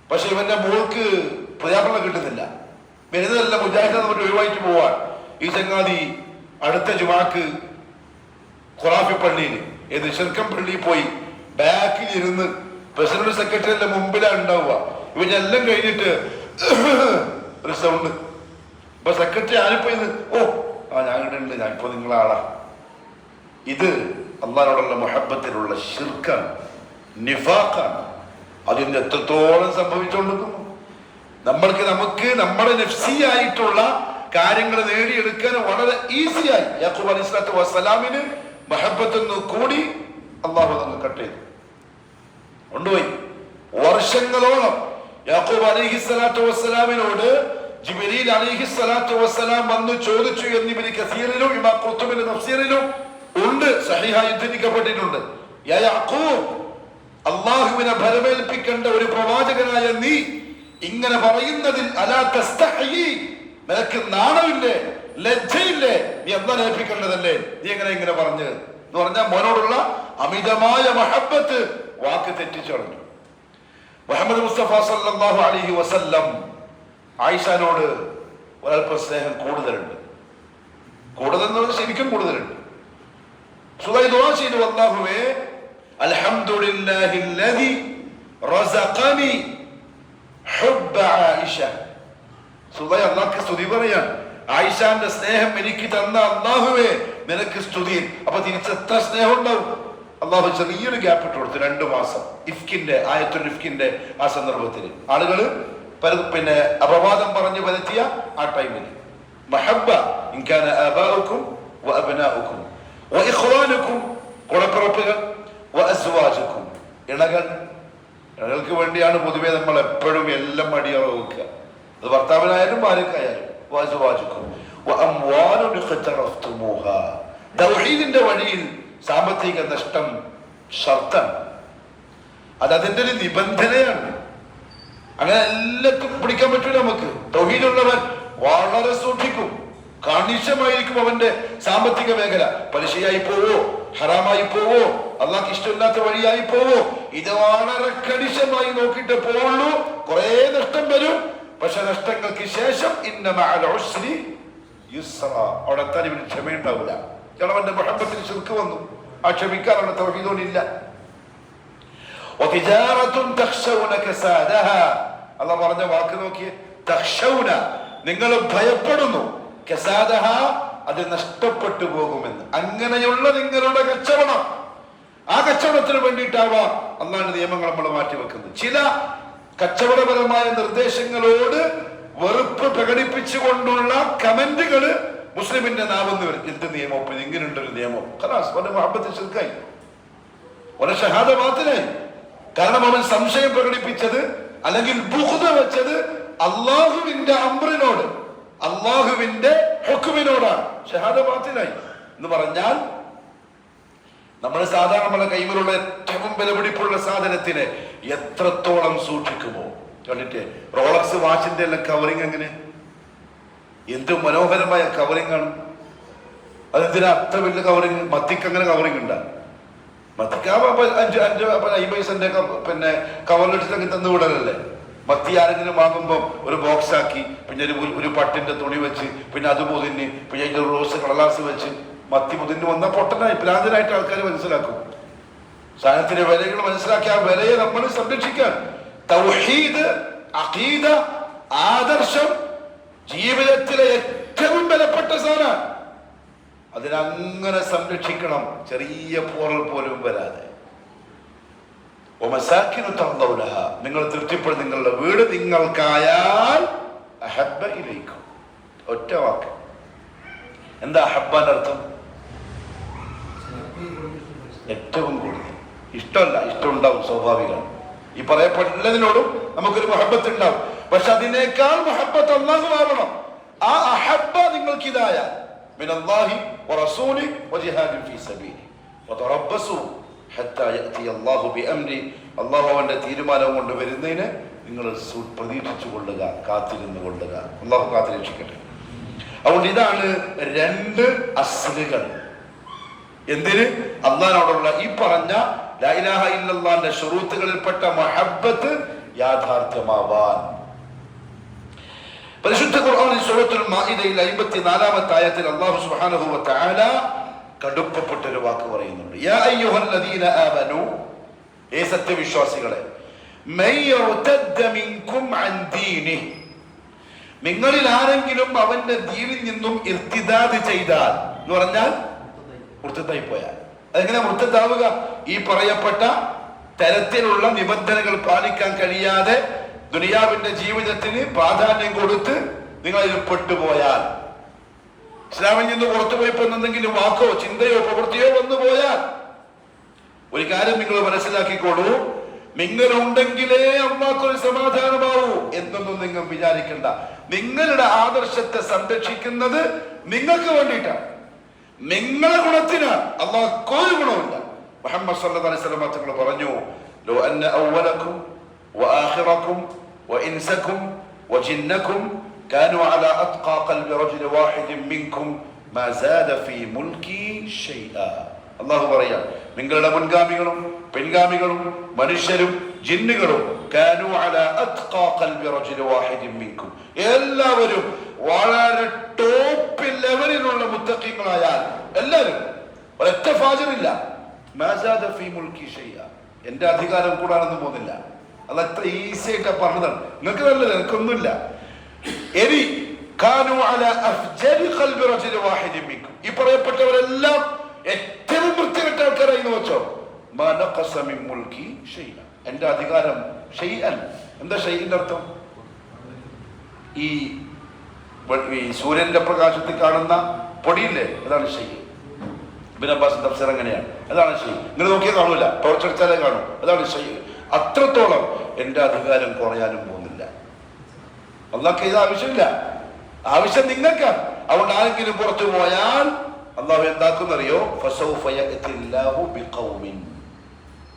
പക്ഷെ ഇവന്റെ മോൾക്ക് പ്രിയാപ്പിള കിട്ടുന്നില്ല. വരുന്നതല്ല മുജാഹിദ് എന്ന് പറഞ്ഞ് ഒഴിവായിട്ട് പോവാൻ. ഈ ചങ്ങാതി അടുത്ത ജുമാക്ക് ഖുറാഫി പള്ളിയിൽ, ഏത് ശിർക്കം പള്ളിയിൽ പോയി ബാക്കിൽ ഇരുന്ന് പ്രസിഡന്റ് സെക്രട്ടറിയുടെ മുമ്പിലാണ് ഉണ്ടാവുക. ഇവനെല്ലാം കഴിഞ്ഞിട്ട് ഒരു സൗണ്ട്. അപ്പൊ സെക്രട്ടറി ആരിപ്പോ ഇത്? ഓ ഞാൻ ഇവിടെ ഉണ്ട്, ഞാനിപ്പോ നിങ്ങളാളാ. ഇത് അള്ളാഹുവിനോടുള്ള മുഹബ്ബത്തിലുള്ള ശിർക്കാണ്, നിഫാഖാണ്. അതിന് എത്രത്തോളം സംഭവിച്ചുകൊണ്ടിരിക്കുന്നു. നമുക്ക് നമ്മുടെ നഫ്സിയായിട്ടുള്ള കാര്യങ്ങൾ നേടിയെടുക്കാൻ വളരെ ഈസിയായി യാഖൂബ് അലൈഹി സ്വലാത്തു വസ്സലാമിന് മഹബ്ബത്തൊന്ന് കൂടി അള്ളാഹു അങ്ങ് കട്ട് ചെയ്തു. കൊണ്ടുപോയി. വർഷങ്ങളോളം യാക്കൂബ് അലൈഹിസ്സലാത്തു വസ്സലാമിനോട് ജിബ്രീൽ അലൈഹിസ്സലാത്തു വസ്സലാം വന്നു ചോദിച്ചു എന്ന് ഇബ്നു കസീറിലും ഇമാം ഖുർത്തുബിന്റെ തഫ്സീറിലും ഉണ്ട്, സഹീഹായി ഉദ്ധരിക്കപ്പെട്ടിട്ടുണ്ട്. യാ യാക്കൂബ്, അല്ലാഹുവിനെ ഭരമേൽപ്പിക്കേണ്ട ഒരു പ്രവാചകനായ നീ ഇങ്ങനെ പറയുന്നതിൽ അലാ തസ്തഹി, നിനക്ക് നാണമില്ലേ, ലജ്ജയില്ലേ? നീ എന്താ ഏൽപ്പിക്കേണ്ടതല്ലേ, നീ എങ്ങനെ ഇങ്ങനെ പറഞ്ഞ് എന്ന് പറഞ്ഞാൽ മോനോടുള്ള അമിതമായ മഹബ്ബത്ത് വാക്ക് തെറ്റിച്ചടഞ്ഞു. മുഹമ്മദ് മുസ്തഫ സല്ലല്ലാഹു അലൈഹി വസല്ലം ആയിഷാനോട് ഒരൽപ്പം സ്നേഹം കൂടുതലുണ്ട്. കൂടുതൽ എന്ന് പറഞ്ഞാൽ ശരിക്കും കൂടുതലുണ്ട്. സുബൈ ദുആ ചെയ്തു, അല്ലാഹുവേ അൽഹംദുലില്ലാഹില്ലദി റസഖനി ഹുബ്ബ ആയിഷ. സുബൈ അല്ലാഹുവിനെ സ്തുതി പറയാൻ, ആയിഷാന്റെ സ്നേഹം എനിക്ക് തന്ന അല്ലാഹുവേ നിനക്ക് സ്തുതി. അപ്പൊ തിരിച്ചെത്ര സ്നേഹം ഉണ്ടാവും? അല്ലാഹു ചെറിയൊരു ഗ്യാപ്പ് ഇട്ട് കൊടുത്തു, 2 മാസം. ഇഫ്കിന്റെ ആയത്തുൽ ഇഫ്കിന്റെ ആ സന്ദർഭത്തിൽ ആളുകള് പിന്നെ അപവാദം പറഞ്ഞു വരുത്തിയ ആ ടൈമിൽ മഹബ്ബ ഇൻകാന ആബാഉകും വഅബ്നാഉകും വഇഖ്വാനുകും, കുളപ്പിറപ്പുകൾ, വഅസ്വാജുകും, ഇണകൾക്ക് വേണ്ടിയാണ് പൊതുവെ നമ്മൾ എപ്പോഴും എല്ലാം അടിയറ വെക്കുക. അത് ഭർത്താവിനായാലും ഭാര്യക്കായാലും. വഅസ്വാജുകും വഅംവാലുൻ ഇഖ്തറഫ്തുമൂഹാ, തൗഹീദിന്റെ വഴിയിൽ സാമ്പത്തിക നഷ്ടം ഷർത്താൻ, അത് അതിന്റെ ഒരു നിബന്ധനയാണ്. അങ്ങനെ എല്ലാവർക്കും പിടിക്കാൻ പറ്റൂല. നമുക്ക് തൗഹീദുള്ളവൻ വളരെ സൂക്ഷിക്കും, കണിശമായിരിക്കും അവന്റെ സാമ്പത്തിക മേഖല. പലിശയായി പോവോ, ഹറാമായി പോവോ, അള്ളാഹ്ക്ക് ഇഷ്ടമില്ലാത്ത വഴിയായി പോവോ, ഇത് വളരെ കണിശമായി നോക്കിയിട്ട് പോവുള്ളൂ. കുറെ നഷ്ടം വരും, പക്ഷെ നഷ്ടങ്ങൾക്ക് ശേഷം ഇന്ന മഅൽ ഉസ്രി യുസ്റ, അവിടെ എത്താൻ ഇവന് ക്ഷമയുണ്ടാവില്ല. അവന്റെ മുഹബ്ബത്തിൽ ശിർക്ക് വന്നു, ആ ക്ഷമിക്കാനുള്ള തൗഹീദോനില്ല. അല്ല പറഞ്ഞ വാക്ക് നോക്കിയേ, തഖ്ശൗന, നിങ്ങൾ ഭയപ്പെടുന്നു, കസാദഹ, അത് നഷ്ടപ്പെട്ടു പോകുമെന്ന്. അങ്ങനെയുള്ള നിങ്ങളുടെ കച്ചവടം, ആ കച്ചവടത്തിന് വേണ്ടിയിട്ടാവാം അല്ലാണ്ട് നിയമങ്ങൾ നമ്മൾ മാറ്റിവെക്കുന്നത്. ചില കച്ചവടപരമായ നിർദ്ദേശങ്ങളോട് വെറുപ്പ് പ്രകടിപ്പിച്ചുകൊണ്ടുള്ള കമന്റുകള് മുസ്ലിമിന്റെ നാവെന്ന് വരും. എന്ത് നിയമം, ഇങ്ങനെയുണ്ടൊരു നിയമം, ഖലാസ് അവന്റെ മുഹബ്ബത്തിൽ ശിർക്കായി, അവന്റെ ഷഹാദ ബാത്തിലായി. കാരണം അവൻ സംശയം പ്രകടിപ്പിച്ചത് അല്ലെങ്കിൽ ബുഗ്ദ് വെച്ചത് അള്ളാഹുവിന്റെ അംറിനോട്, അള്ളാഹുവിന്റെ ഹുക്മിനോടാണ്. ഷഹാദ ബാത്തിലായി എന്ന് പറഞ്ഞാൽ നമ്മൾ സാധാരണ നമ്മളെ കൈമിലുള്ള ഏറ്റവും വിലപിടിപ്പുള്ള സാധനത്തിനെ എത്രത്തോളം സൂക്ഷിക്കുമോ. കണ്ടിട്ട് റോളക്സ് വാച്ചിന്റെ എല്ലാം കവറിങ് എങ്ങനെ, എന്ത് മനോഹരമായ കവറിങ് ആണ്. അതെന്തിനാ അത്ര വലിയ കവറിങ്? മത്തിക്ക് അങ്ങനെ കവറിങ് ഉണ്ടാകും. മത്തിക്ക് 5 പൈസന്റെ പിന്നെ കവറിലെടുത്ത് തന്നു വിടലല്ലേ. മത്തി ആരെങ്കിലും വാങ്ങുമ്പോൾ ഒരു ബോക്സ് ആക്കി, പിന്നെ ഒരു പട്ടിന്റെ തുണി വെച്ച്, പിന്നെ അത് മുതിന്, പിന്നെ അതിന്റെ റോസ് കടലാസ് വെച്ച്, മത്തി മുതിന് വന്ന പൊട്ടനായി ഭ്രാന്തനായിട്ട് ആൾക്കാർ മനസ്സിലാക്കും. സാധനത്തിന്റെ വിലകൾ മനസ്സിലാക്കി ആ വിലയെ നമ്മൾ സംരക്ഷിക്കാൻ. തൗഹീദ്, അഖീദ, ആദർശം ജീവിതത്തിലെ ഏറ്റവും വിലപ്പെട്ട സാധനം. അതിനങ്ങനെ സംരക്ഷിക്കണം, ചെറിയ പോറൽ പോലും വരാതെ. നിങ്ങൾ തൃപ്തിപ്പെടും, നിങ്ങളുടെ വീട് നിങ്ങൾക്കായാൽ അഹബ്ബ ഇലൈക്കും. ഒറ്റ വാക്ക്. എന്താ അഹബ്ബാന്റെ അർത്ഥം? ഏറ്റവും കൂടുതൽ. ഇഷ്ടമല്ല, ഇഷ്ടം ഉണ്ടാവും, സ്വാഭാവികമാണ്. ഈ പറയപ്പെട്ടതിനോടും നമുക്കൊരു മുഹബ്ബത്ത് ഉണ്ടാവും. പക്ഷെ അതിനേക്കാൾ മുഹബ്ബത്ത് അല്ലാഹു ആവണം. ആ അഹബ്ബ നിങ്ങൾക്ക് ഇതായാൽ മിനല്ലാഹി വറസൂലി വജിഹാദിൻ ഫീ സബീലി വതറബ്ബസു ഹത്താ യഅതി അല്ലാഹു ബിഅംരി, അല്ലാഹു അവന്റെ തീരുമാനം കൊണ്ട് വരുന്നതിനെ നിങ്ങൾ പ്രതീക്ഷിച്ചു കൊള്ളുക, കാത്തിരുന്നു കൊള്ളുക. അല്ലാഹു കാത്തിരക്ഷിക്കട്ടെ. അതുകൊണ്ട് ഇതാണ് 2 അസ്ലുകൾ. എന്തിന്? അല്ലാഹുവോടുള്ള ഈ പറഞ്ഞ ലാ ഇലാഹ ഇല്ലല്ലാഹുവിന്റെ ശുറൂത്തുകളിൽപ്പെട്ട മഹബ്ബത്ത് യാഥാർത്ഥ്യമാവാൻ. പരിശുദ്ധ ഖുർആനിൽ സൂറത്തുൽ മാഇദയിൽ 54-ാമത്തെ ആയത്തിൽ അല്ലാഹു സുബ്ഹാനഹു വ തആല കടുപ്പപ്പെട്ട ഒരു വാക്ക് പറയുന്നുണ്ട്. യാ അയ്യുഹല്ലദീന ആമനൂ, ഏ സത്യവിശ്വാസികളെ, മൻ യർതദ്ദ മിൻകും അൻ ദീനിഹി, നിങ്ങളിൽ ആരെങ്കിലും അവന്റെ ദീനിൽ നിന്നും ഇർതിദാദ് ചെയ്താൽ, എന്ന് പറഞ്ഞാൽ മുർത്തദായി പോയാൽ. അതെങ്ങനെ മുർത്തദാവുക? ഈ പറയപ്പെട്ട തരത്തിലുള്ള നിബന്ധനകൾ പാലിക്കാൻ കഴിയാതെ ദുനിയാവിന്റെ ജീവിതത്തിന് പ്രാധാന്യം കൊടുത്ത് നിങ്ങൾ ഇതിൽ പെട്ടുപോയാൽ, ഇസ്ലാമിൽ നിന്ന് പുറത്തു പോയപ്പോ എന്തെങ്കിലും വാക്കോ ചിന്തയോ പ്രവൃത്തിയോ വന്നു പോയാൽ, ഒരു കാര്യം നിങ്ങൾ മനസ്സിലാക്കിക്കോളൂ, നിങ്ങളുണ്ടെങ്കിലേ അള്ളാഹ്ക്കൊരു സമാധാനമാവൂ എന്നൊന്നും നിങ്ങൾ വിചാരിക്കണ്ട. നിങ്ങളുടെ ആദർശത്തെ സംരക്ഷിക്കുന്നത് നിങ്ങൾക്ക് വേണ്ടിയിട്ടാണ്, നിങ്ങളുടെ ഗുണത്തിനാണ്. അള്ളാഹ്ക്കൊരു ഗുണമില്ല. മുഹമ്മദ് സല്ലല്ലാഹു അലൈഹി വസല്ലം തങ്ങൾ പറഞ്ഞു, ലോ അന്ന അവലക്കും വആഖിറക്കും വഇൻസക്കും വജിന്നക്കും കാനൂ അലാ അത്ഖാ ഖൽബി റജുൽ വാഹിദിൻ മിൻകും മാ സാദ ഫീ മുൽകി ഷൈആ. അള്ളാഹു പറയാം, നിങ്ങളുടെ മുൻഗാമികളും പിൻഗാമികളും മനുഷ്യരും ജിന്നുകളും കാനൂ അലാ അത്ഖാ ഖൽബി റജുൽ വാഹിദിൻ മിൻകും, എല്ലാവരും വളരെ ടോപ്പ് ലെവലിലുള്ള മുത്തഖീങ്ങളായാൽ, എല്ലാവരും ഒരൊറ്റ ഫാജിറില്ല, മാ സാദ ഫീ മുൽകി ഷൈആ, എന്റെ അധികാരം കൂടാനൊന്നും പോകുന്നില്ല. അത് അത്ര ഈസി ആയിട്ടാ പറഞ്ഞതാണ്. നിങ്ങൾക്ക് നല്ലത്, എനിക്കൊന്നുമില്ല. ഇനി കാനൂ അലാ അഫ്ജരി ഖൽബി റജുൽ വാഹിദിൻ മിൻകും, ഈ പറയപ്പെട്ടവരെല്ലാം ഏറ്റവും വൃത്തികെട്ട ആൾക്കാരായി എന്ന് വെച്ചോ, മാ നഖസ മിൻ മുൽകി ഷൈഅ, എന്റെ അധികാരം ഷൈഅൻ. എന്താ ഷൈഇന്റെ അർത്ഥം? ഈ സൂര്യന്റെ പ്രകാശത്തിൽ കാണുന്ന പൊടിയില്ലേ, അതാണ് ഷൈഇ. ഇബ്നു അബ്ബാസ് തഫ്സീർ അങ്ങനെയാണ്, അതാണ് ഷൈഇ. നിങ്ങൾ നോക്കിയാൽ കാണൂല, ടോർച്ചടിച്ചാലേ കാണൂ, അതാണ് ഷൈഇ. അത്രത്തോളം എന്റെ അധികാരം കുറയാനും പോകുന്നില്ല. അള്ളാഹ്ക്ക് ഇത് ആവശ്യമില്ല, ആവശ്യം നിങ്ങൾക്കാണ്. അതുകൊണ്ട് ആരെങ്കിലും പുറത്തു പോയാൽ അള്ളാഹു എന്താക്കുന്നറിയോ, ഫസൗഫ യഅതില്ലാഹു ബിഖൗമിൻ,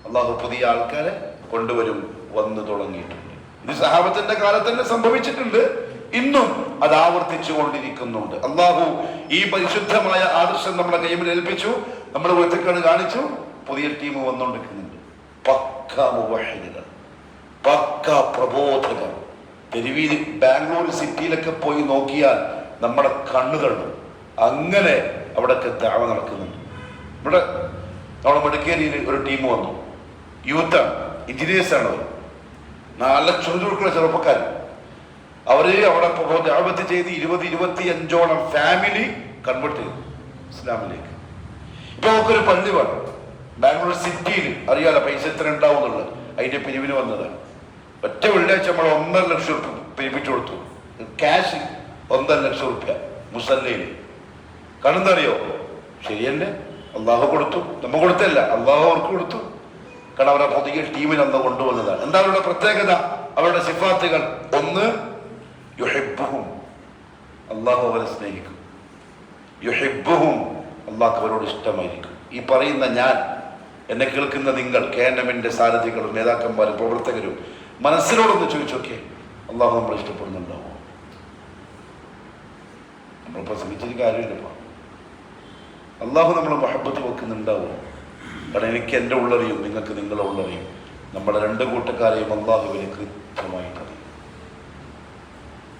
അള്ളാഹു പുതിയ ആൾക്കാരെ കൊണ്ടുവരും, വന്നു തുടങ്ങിയിട്ടുണ്ട്. ഇത് സഹാബത്തിന്റെ കാലത്ത് തന്നെ സംഭവിച്ചിട്ടുണ്ട്, ഇന്നും അത് ആവർത്തിച്ചു കൊണ്ടിരിക്കുന്നുണ്ട്. അള്ളാഹു ഈ പരിശുദ്ധമായ ആദർശം നമ്മളെ കൈമിൽ ഏൽപ്പിച്ചു, നമ്മൾ വീട്ടിൽ കാണിച്ചു, പുതിയ ടീം വന്നുകൊണ്ടിരിക്കുന്നുണ്ട്. പക്ക മുവഹിദുകൾ, പക്ക പ്രബോധകർ. തെരുവിൽ ബാംഗ്ലൂർ സിറ്റിയിലൊക്കെ പോയി നോക്കിയാൽ നമ്മുടെ കണ്ണുകളുണ്ട്, അങ്ങനെ അവിടെയൊക്കെ ദഅവ നടക്കുന്നുണ്ട്. ഇവിടെ നമ്മുടെ മടിക്കേരിയിൽ ഒരു ടീം വന്നു, യൂത്താണ്, എഞ്ചിനീയേഴ്സാണ് അവർ, നല്ല ചുറുചുറുക്കുള്ള ചെറുപ്പക്കാർ. അവര് അവിടെ ദഅവത്ത് ചെയ്ത് 20-25ഓളം ഫാമിലി കൺവേർട്ട് ചെയ്തു ഇസ്ലാമിലേക്ക്. ഇപ്പൊ നമുക്കൊരു പള്ളി വേണം ബാംഗ്ലൂർ സിറ്റിയിൽ, അറിയാലോ പൈസ എത്ര ഉണ്ടാവും എന്നുള്ളത്, അതിന്റെ പിരിവിന് വന്നതാണ്. ഒറ്റ വെള്ളിയാഴ്ച നമ്മൾ 1.5 ലക്ഷം റുപ്യ പിരിപ്പിച്ചു കൊടുത്തു, ക്യാഷ് 1.5 ലക്ഷം റുപ്യ മുസല്ലയിൽ. കാണുന്നറിയോ? ശരിയല്ലേ, അള്ളാഹു കൊടുത്തു, നമ്മ കൊടുത്തല്ല, അള്ളാഹു അവർക്ക് കൊടുത്തു. കാരണം അവരെ പുതിയ ടീമിൽ അന്ന് കൊണ്ടുവന്നതാണ്. എന്താ അവരുടെ പ്രത്യേകത, അവരുടെ സിഫാത്തുകൾ? ഒന്ന്, യുഹിബ്ബുഹും, അള്ളാഹു അവരെ സ്നേഹിക്കും. യുഹിബ്ബുഹും, അള്ളാഹു അവരോട് ഇഷ്ടമായിരിക്കും. ഈ പറയുന്ന ഞാൻ, എന്നെ കേൾക്കുന്ന നിങ്ങൾ, KNM-ന്റെ സാരഥികളും നേതാക്കന്മാരും പ്രവർത്തകരും മനസ്സിനോടൊന്ന് ചോദിച്ചോക്കെ, അള്ളാഹു നമ്മളെ ഇഷ്ടപ്പെടുന്നുണ്ടാവോ? നമ്മൾ പ്രസംഗിച്ചൊരു കാര്യമില്ലപ്പോ. അള്ളാഹു നമ്മളെ മഹബത്ത് വെക്കുന്നുണ്ടാവോ? കാരണം എനിക്ക് എൻ്റെ ഉള്ളറിയും, നിങ്ങൾക്ക് നിങ്ങളെ ഉള്ളറിയും. നമ്മുടെ രണ്ട് കൂട്ടക്കാരെയും അള്ളാഹുവിനെ കൃത്യമായിട്ട് അറിയും.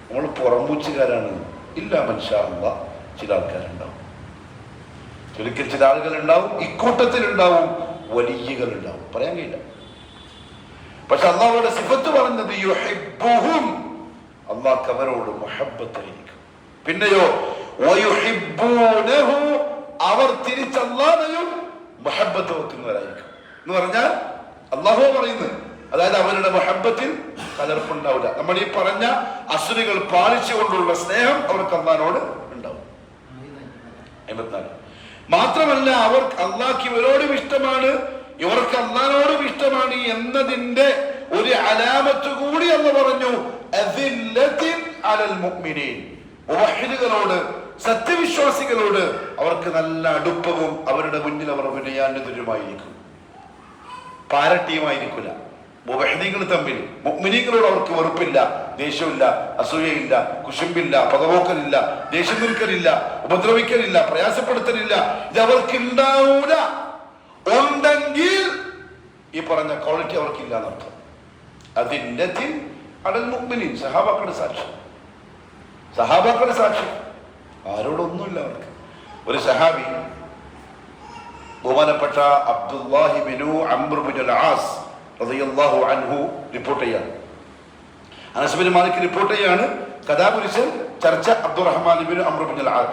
നമ്മൾ പുറംപൂച്ചുകാരാണ് ഇല്ല, മനുഷ്യ അള്ളാ ചില ആൾക്കാരുണ്ടാവും, ചുരുക്കി ചില ആളുകളുണ്ടാവും, ഇക്കൂട്ടത്തിലുണ്ടാവും വലിയകളുണ്ടാവും, പറയാൻ കഴിയില്ല. പക്ഷെ അള്ളാഹുവിടെ സിഫത്ത് പറഞ്ഞത് യുഹിബ്ബുഹും, അള്ളാഹ് അവരോട് മുഹബ്ബത്തായിരിക്കും. പിന്നെയോ വയുഹിബ്ബൂനഹു, അവർ തിരിച്ചല്ലാതെയും മുഹബ്ബത്ത് വെക്കുന്നവരായിരിക്കും. എന്ന് പറഞ്ഞാൽ അള്ളാഹു പറയുന്നത്, അതായത് അവരുടെ മുഹബ്ബത്തിൽ കലർപ്പുണ്ടാവില്ല. നമ്മൾ ഈ പറഞ്ഞ അസുരികൾ പാലിച്ചുകൊണ്ടുള്ള സ്നേഹം അവർക്ക് അള്ളാഹിനോട് ഉണ്ടാവും. 54. മാത്രമല്ല അവർക്ക് അള്ളാഹ്ക്ക് ഇവരോടും ഇഷ്ടമാണ്, ഇവർക്ക് അള്ളാഹിനോടും ഇഷ്ടമാണ് എന്നതിന്റെ ഒരു അലാമത്ത് കൂടി എന്ന് പറഞ്ഞു, അസില്ലത്തിൻ അലൽ മുഅ്മിനീൻ, മുവഹിദുകളോട്, സത്യവിശ്വാസികളോട് അവർക്ക് നല്ല അടുപ്പവും അവരുടെ മുന്നിൽ അവർ വിനയാന്വിതരുമായിരിക്കും. പാരട്ടീമായിരിക്കില്ല. മുവഹിദുകൾ തമ്മിൽ മുഅ്മിനീങ്ങളോട് അവർക്ക് വെറുപ്പില്ല, ദേഷ്യമില്ല, അസൂയയില്ല, കുശുമ്പില്ല, പകപോക്കലില്ല, ദേഷ്യം നിൽക്കലില്ല, ഉപദ്രവിക്കലില്ല, പ്രയാസപ്പെടുത്തലില്ല. ഇത് അവർക്ക് ഉണ്ടാവൂല. ഉണ്ടെങ്കിൽ ഈ പറഞ്ഞ ക്വാളിറ്റി അവർക്കില്ല എന്നർത്ഥം. അതിൻ്റെ അടൽ മുഅ്മിനീൻ, സഹാബാക്കളുടെ സാക്ഷി, സഹാബാക്കളുടെ സാക്ഷി, ആരോടൊന്നുമില്ല അവർക്ക്. ഒരു സഹാബി ബഹുമാനപ്പെട്ട അബ്ദുല്ലാഹി ബിനു അംർ ബിനുൽ ആസ് റളിയല്ലാഹു അൻഹു റിപ്പോർട്ട് ചെയ്യാണ്, അനസ് ബിൻ മാലിക് റിപ്പോർട്ട് ചെയ്യാണ്, കഥാപുരുഷൻ ചർച്ച അബ്ദുറഹ്മാൻ ബിനു അംർ ബിനുൽ ആസ്,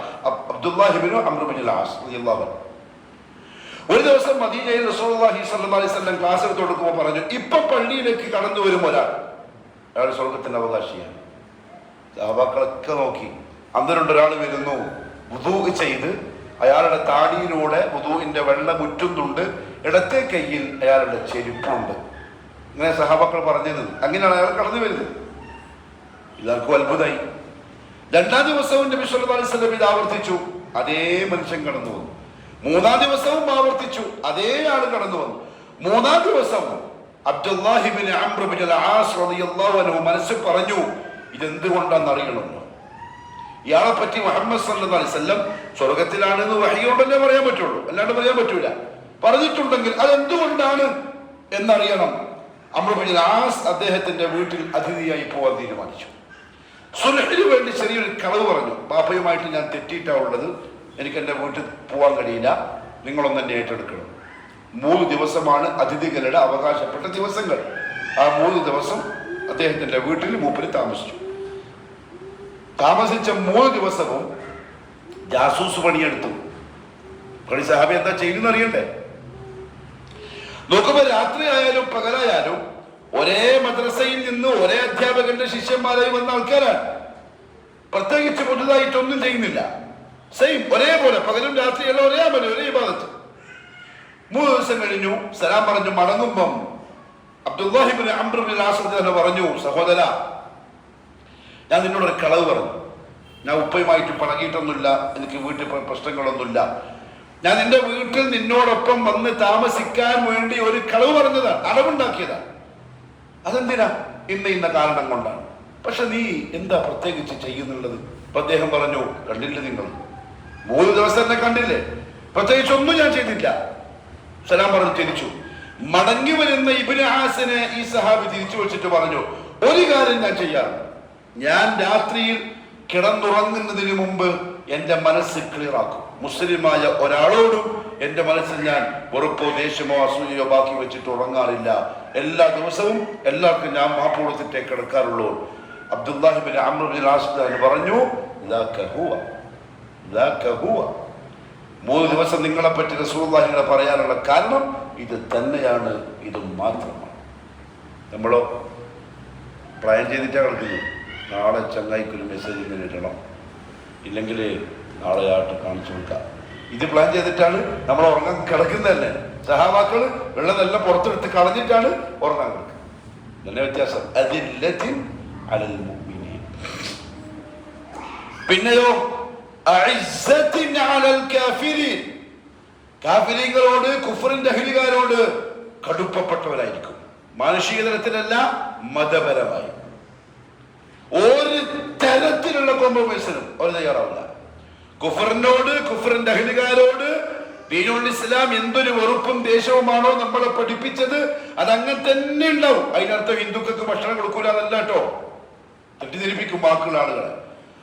അബ്ദുല്ലാഹി ബിനു അംർ ബിനുൽ ആസ് റളിയല്ലാഹു അൻഹു. ഒരു ദിവസം മദീനയിൽ റസൂലുള്ളാഹി സ്വല്ലല്ലാഹു അലൈഹി വസല്ലം ക്ലാസ് എടുത്ത് കൊടുക്കുമ്പോൾ പറഞ്ഞു, ഇപ്പൊ പള്ളിയിലേക്ക് കടന്നു വരും ഒരാൾ, അയാൾ സ്വർഗത്തിന്റെ അവകാശിയാണ്. സഹാബാക്കളൊക്കെ നോക്കി, അന്നേരം ഒരാൾ വരുന്നു, വുദൂ ചെയ്ത് അയാളുടെ താടിയിലൂടെ വുദൂഇന്റെ വെള്ളം ഉറ്റുന്നുണ്ട്, ഇടത്തെ കയ്യിൽ അയാളുടെ ചെരുപ്പുണ്ട്. ഇങ്ങനെ സഹാബാക്കൾ പറഞ്ഞത്. അങ്ങനെയാണ് അയാൾ കടന്നു വരുന്നത്. എല്ലാവർക്കും അത്ഭുതമായി. രണ്ടാം ദിവസവും നബി സല്ലല്ലാഹു അലൈഹി വസല്ലം ഇത് ആവർത്തിച്ചു. അതേ മനുഷ്യൻ കടന്നു വന്നു. മൂന്നാം ദിവസവും ആവർത്തിച്ചു. അതേ ആൾ കടന്നു വന്നു. മൂന്നാം ദിവസം അബ്ദുല്ലാഹി ഇബ്നു അംർ ഇബ്നുൽ ആസ് റളിയല്ലാഹു അൻഹു മനസ്സിൽ പറഞ്ഞു, ഇതെന്തുകൊണ്ടാണെന്ന് അറിയണമെന്ന്. ഇയാളെ പറ്റി മുഹമ്മദ് സല്ലല്ലാഹു അലൈഹി വസല്ലം സ്വർഗത്തിലാണെന്ന് വഹയ്യോണ്ടല്ലേ പറയാൻ പറ്റുള്ളൂ, അല്ലാണ്ട് പറയാൻ പറ്റൂല. പറഞ്ഞിട്ടുണ്ടെങ്കിൽ അതെന്തുകൊണ്ടാണ് എന്നറിയണം. അംർ ഇബ്നുൽ ആസ് അദ്ദേഹത്തിന്റെ വീട്ടിൽ അതിഥിയായി പോകാൻ തീരുമാനിച്ചു. സുൽഹിന് വേണ്ടി ചെറിയൊരു കളവ് പറഞ്ഞു. ബാപ്പയുമായിട്ട് ഞാൻ തെറ്റിയിട്ടാ ഉള്ളത്, എനിക്ക് എൻ്റെ വീട്ടിൽ പോകാൻ കഴിയില്ല, നിങ്ങളൊന്ന് എന്നെ ഏറ്റെടുക്കണം. 3 ദിവസമാണ് അതിഥികളുടെ അവകാശപ്പെട്ട ദിവസങ്ങൾ. ആ 3 ദിവസം അദ്ദേഹത്തിന്റെ വീട്ടിൽ മൂപ്പര് താമസിച്ചു. താമസിച്ച 3 ദിവസവും ജാസൂസ് പണിയെടുത്തു. സഹാബി എന്താ ചെയ്യുന്ന അറിയണ്ടേ? നോക്കുമ്പോ രാത്രിയായാലും പകലായാലും ഒരേ മദ്രസയിൽ നിന്ന് ഒരേ അധ്യാപകന്റെ ശിഷ്യന്മാരായി വന്ന ആൾക്കാരാണ്. പ്രത്യേകിച്ച് പുതുതായിട്ടൊന്നും ചെയ്യുന്നില്ല. സെയിം ഒരേപോലെ പകലും രാത്രിയല്ല, ഒരേ അമല്, ഒരേ ഭാഗത്ത്. 3 ദിവസം കഴിഞ്ഞു. സലാം പറഞ്ഞു മടങ്ങുമ്പം അബ്ദുല്ലാഹി ഇബ്നു അംർ ഇബ്നുൽ ആസ് തന്നെ പറഞ്ഞു, സഹോദര, ഞാൻ നിന്നോടൊരു കളവ് പറഞ്ഞു. ഞാൻ ഉപ്പയുമായിട്ട് പണകിയിട്ടൊന്നുമില്ല, എനിക്ക് വീട്ടിൽ പ്രശ്നങ്ങളൊന്നുമില്ല. ഞാൻ നിന്റെ വീട്ടിൽ നിന്നോടൊപ്പം വന്ന് താമസിക്കാൻ വേണ്ടി ഒരു കളവ് പറഞ്ഞതാണ്, അടവുണ്ടാക്കിയതാണ്. അതെന്തിനാ? ഇന്ന കാരണം കൊണ്ടാണ്. പക്ഷെ നീ എന്താ പ്രത്യേകിച്ച് ചെയ്യുന്നുള്ളത്? അപ്പൊ അദ്ദേഹം പറഞ്ഞു, കണ്ടില്ലേ നിങ്ങൾ, 3 ദിവസം എന്നെ കണ്ടില്ലേ, പ്രത്യേകിച്ച് ഒന്നും ഞാൻ ചെയ്തില്ല. സലാം പറഞ്ഞു തിരിച്ചു. മടങ്ങി വരുന്ന ഇബ്നു ആസിനെ ഈ സഹാബി തിരിച്ചു വെച്ചിട്ട് പറഞ്ഞു, ഒരു കാര്യം ഞാൻ ചെയ്യാറുണ്ട്. ഞാൻ രാത്രിയിൽ കിടന്നുറങ്ങുന്നതിന് മുമ്പ് എൻ്റെ മനസ്സ് ക്ലിയർ ആക്കും. മുസ്ലിമായ ഒരാളോടും എൻ്റെ മനസ്സിൽ ഞാൻ വെറുപ്പോ ദേഷ്യമോ അസൂയയോ ബാക്കി വെച്ചിട്ട് ഉറങ്ങാറില്ല. എല്ലാ ദിവസവും എല്ലാവർക്കും ഞാൻ മാപ്പ് കൊടുത്തിട്ടേ കിടക്കാറുള്ളൂ. അബ്ദുല്ലാഹി ഇബ്നു അംർ ഇബ്നുൽ ആസ് പറഞ്ഞു, 3 ദിവസം നിങ്ങളെ പറ്റി റസൂലുള്ളാഹിനെ പറയാനുള്ള കാരണം ഇത് തന്നെയാണ്, ഇത് മാത്രമാണ്. നമ്മളോ പ്ലാൻ ചെയ്തിട്ടാ കിടക്കുന്നു. നാളെ ചങ്ങായിക്കൊരു മെസ്സേജ് ഇങ്ങനെ ഇടണം, ഇല്ലെങ്കിൽ നാളെ ആയിട്ട് കാണിച്ചു കൊടുക്കാം. ഇത് പ്ലാൻ ചെയ്തിട്ടാണ് നമ്മൾ ഉറങ്ങാൻ കിടക്കുന്നത് തന്നെ. സഹാബാക്കൾ വെള്ളമെല്ലാം പുറത്തെടുത്ത് കളഞ്ഞിട്ടാണ് ഉറങ്ങാൻ കിടക്കുന്നത്. നല്ല വ്യത്യാസം. അതില്ലത്തിൻ അലൽ മുഅ്മിനീൻ. പിന്നെയോ അഇസ്സത്തിൻ അലൽ കാഫിരീൻ. കാഫിരീങ്ങളോട്, കുഫറിന്റെ അഹ്ലികാരോട് കടുപ്പപ്പെട്ടവരായിരിക്കും. മാനുഷിക തലത്തിലല്ല, മതപരമായി. ഒരു തരത്തിലുള്ള കോംപ്രമൈസിനും അവർ തയ്യാറാവില്ല. കുഫറിനോട്, കുഫറിന്റെ അഹ്ലികാരോട് ദീനുൽ ഇസ്ലാം എന്തൊരു വെറുപ്പും ദേഷ്യവുമാണോ നമ്മളെ പഠിപ്പിച്ചത്, അതങ്ങനെ തന്നെ ഉണ്ടാവും. അതിനർത്ഥം ഹിന്ദുക്കൾക്ക് ഭക്ഷണം കൊടുക്കൂല എന്നല്ല കേട്ടോ, തെറ്റിദ്ധരിപ്പിക്കും വാക്കുള്ള ആളുകളെ.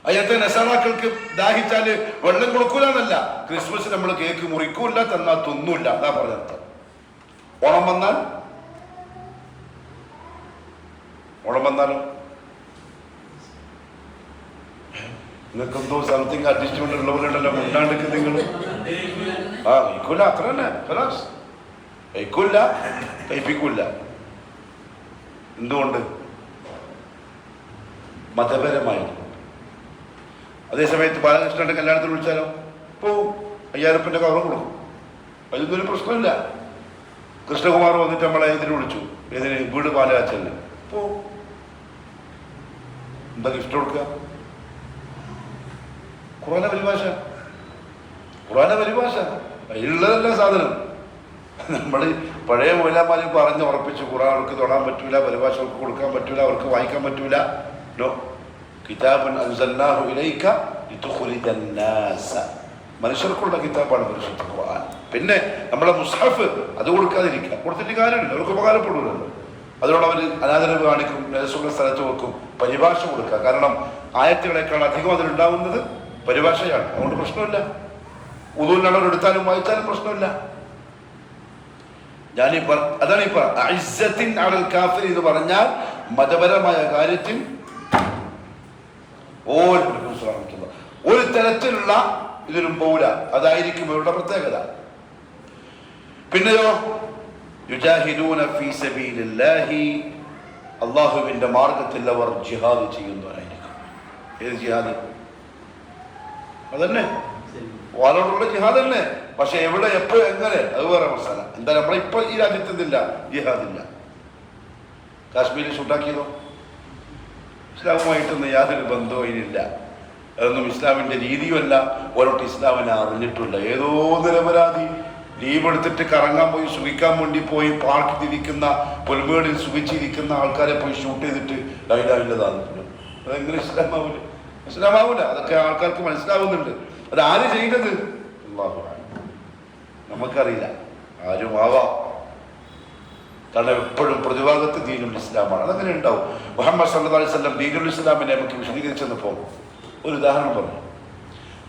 അതിനകത്ത് നസാറാക്കൾക്ക് ദാഹിച്ചാല് വെള്ളം കൊടുക്കൂല എന്നല്ല. ക്രിസ്മസ് നമ്മൾ കേക്ക് മുറിക്കൂല, തന്നാൽ തിന്നൂല്ല, അതാ പറഞ്ഞർത്ഥം. ഓണം വന്നാലോ നിങ്ങൾക്ക് എന്തോ സംതിങ് അഡ്ജസ്റ്റ്മെന്റ് ഉള്ളവരുണ്ടല്ലോ, മുണ്ടാണ്ടിക്ക് നിങ്ങൾ കഴിക്കൂല, അത്ര തന്നെ. കഴിക്കൂല, കഴിപ്പിക്കൂല. എന്തുകൊണ്ട്? മതപരമായി. അതേസമയത്ത് ബാലകൃഷ്ണന്റെ കല്യാണത്തിന് വിളിച്ചാലോ പോവും, 5000 ഉറുപ്പിന്റെ കവർ കൊടുക്കും, അതിലൊന്നും പ്രശ്നമില്ല. കൃഷ്ണകുമാർ വന്നിട്ട് നമ്മളെ ഇതിന് വിളിച്ചു, ഇതിന് വീട് പാലാച്ചലിന് പോവും, എന്താ ഗിഫ്റ്റ് കൊടുക്കുക? ഖുർആന്റെ പരിഭാഷ അതിലുള്ളതല്ല സാധനം. നമ്മൾ പഴയ മൗലവിമാര് പറഞ്ഞ് ഉറപ്പിച്ചു, ഖുർആൻ അവർക്ക് തൊടാൻ പറ്റൂല, പരിഭാഷ അവർക്ക് കൊടുക്കാൻ പറ്റൂല, അവർക്ക് വായിക്കാൻ പറ്റൂല. No, കിതാബുൻ അൻസൽനാഹു ഇലൈക ലിതുഖ്രിജൻ NASA. മനുഷ്യർക്കുള്ള കിതാബാണ് പരിശുദ്ധ ഖുർആൻ. പിന്നെ നമ്മളെ മുസ്ഹഫ് അത് കൊടുക്കാതിരിക്കുക, കൊടുത്തിട്ട് കാര്യമില്ല, അവർക്ക് ഉപകാരപ്പെടൂലല്ലോ. അതിനോട് അവർ അനാദരവ് കാണിക്കും, നേരസുള്ള സ്ഥലത്ത് വെക്കും. പരിഭാഷ കൊടുക്കുക, കാരണം ആയത്തുകളെക്കാൾ അധികം അതിലുണ്ടാവുന്നത് പരിഭാഷയാണ്. അതുകൊണ്ട് പ്രശ്നമില്ല. ഉദൂലിനുള്ളവർ എടുത്താലും വായിച്ചാലും പ്രശ്നമില്ല. അതാണ് ഇപ്പൊ ഇസ്സത്തിൻ അലൽ കാഫിർ എന്ന് പറഞ്ഞാൽ മതപരമായ കാര്യത്തിൽ ഒരു തരത്തിലുള്ള ഇതിനും പോവില്ല. അതായിരിക്കും ഇവരുടെ പ്രത്യേകത. പിന്നെയോ യുജാഹിദൂന ഫീ സബീലില്ലാഹി, അല്ലാഹുവിന്റെ മാർഗത്തിൽ അവർ ജിഹാദ് ചെയ്യുന്നവരായിരിക്കും. ഏത് ജിഹാദ്? അതന്നെ വാലോടുള്ള ജിഹാദ് തന്നെ. പക്ഷെ എവിടെ, എപ്പോ, എങ്ങനെ, അത് വേറെ മസാല. എന്താ നമ്മളിപ്പോ ഈ രാജ്യത്തില്ല ജിഹാദില്ല. കാശ്മീരിൽ ഷൂട്ടാക്കിയതോ? ഇസ്ലാമുമായിട്ടൊന്നും യാതൊരു ബന്ധവും ഇതിനില്ല. അതൊന്നും ഇസ്ലാമിൻ്റെ രീതിയുമല്ല. ഓരോട്ട് ഇസ്ലാമിനെ അറിഞ്ഞിട്ടില്ല. ഏതോ നിരപരാധി ലീവ് എടുത്തിട്ട് കറങ്ങാൻ പോയി സുഖിക്കാൻ വേണ്ടി പോയി പാർക്കിലിരിക്കുന്ന പുൽമേടിൽ സുഖിച്ചിരിക്കുന്ന ആൾക്കാരെ പോയി ഷൂട്ട് ചെയ്തിട്ട് ലൈലാവില്ലതാണ്. അതെങ്ങനെ ഇസ്ലാമാവില്ല? ഇസ്ലാമാവില്ല. അതൊക്കെ ആൾക്കാർക്ക് മനസ്സിലാവുന്നുണ്ട്. അത് ആര് ചെയ്തത്? അല്ലാഹു നമുക്കറിയില്ല. ആരും ആവാം. കാരണം എപ്പോഴും പ്രതിഭാഗത്ത് ദീനുൽ ഇസ്ലാമാണ്. അതങ്ങനെ ഉണ്ടാവും. മുഹമ്മദ് സല്ലല്ലാഹു അലൈഹി വസല്ലം ദീനുൽ ഇസ്ലാമിനെ നമുക്ക് വിശദീകരിച്ചപ്പോൾ ഒരു ഉദാഹരണം പറഞ്ഞു.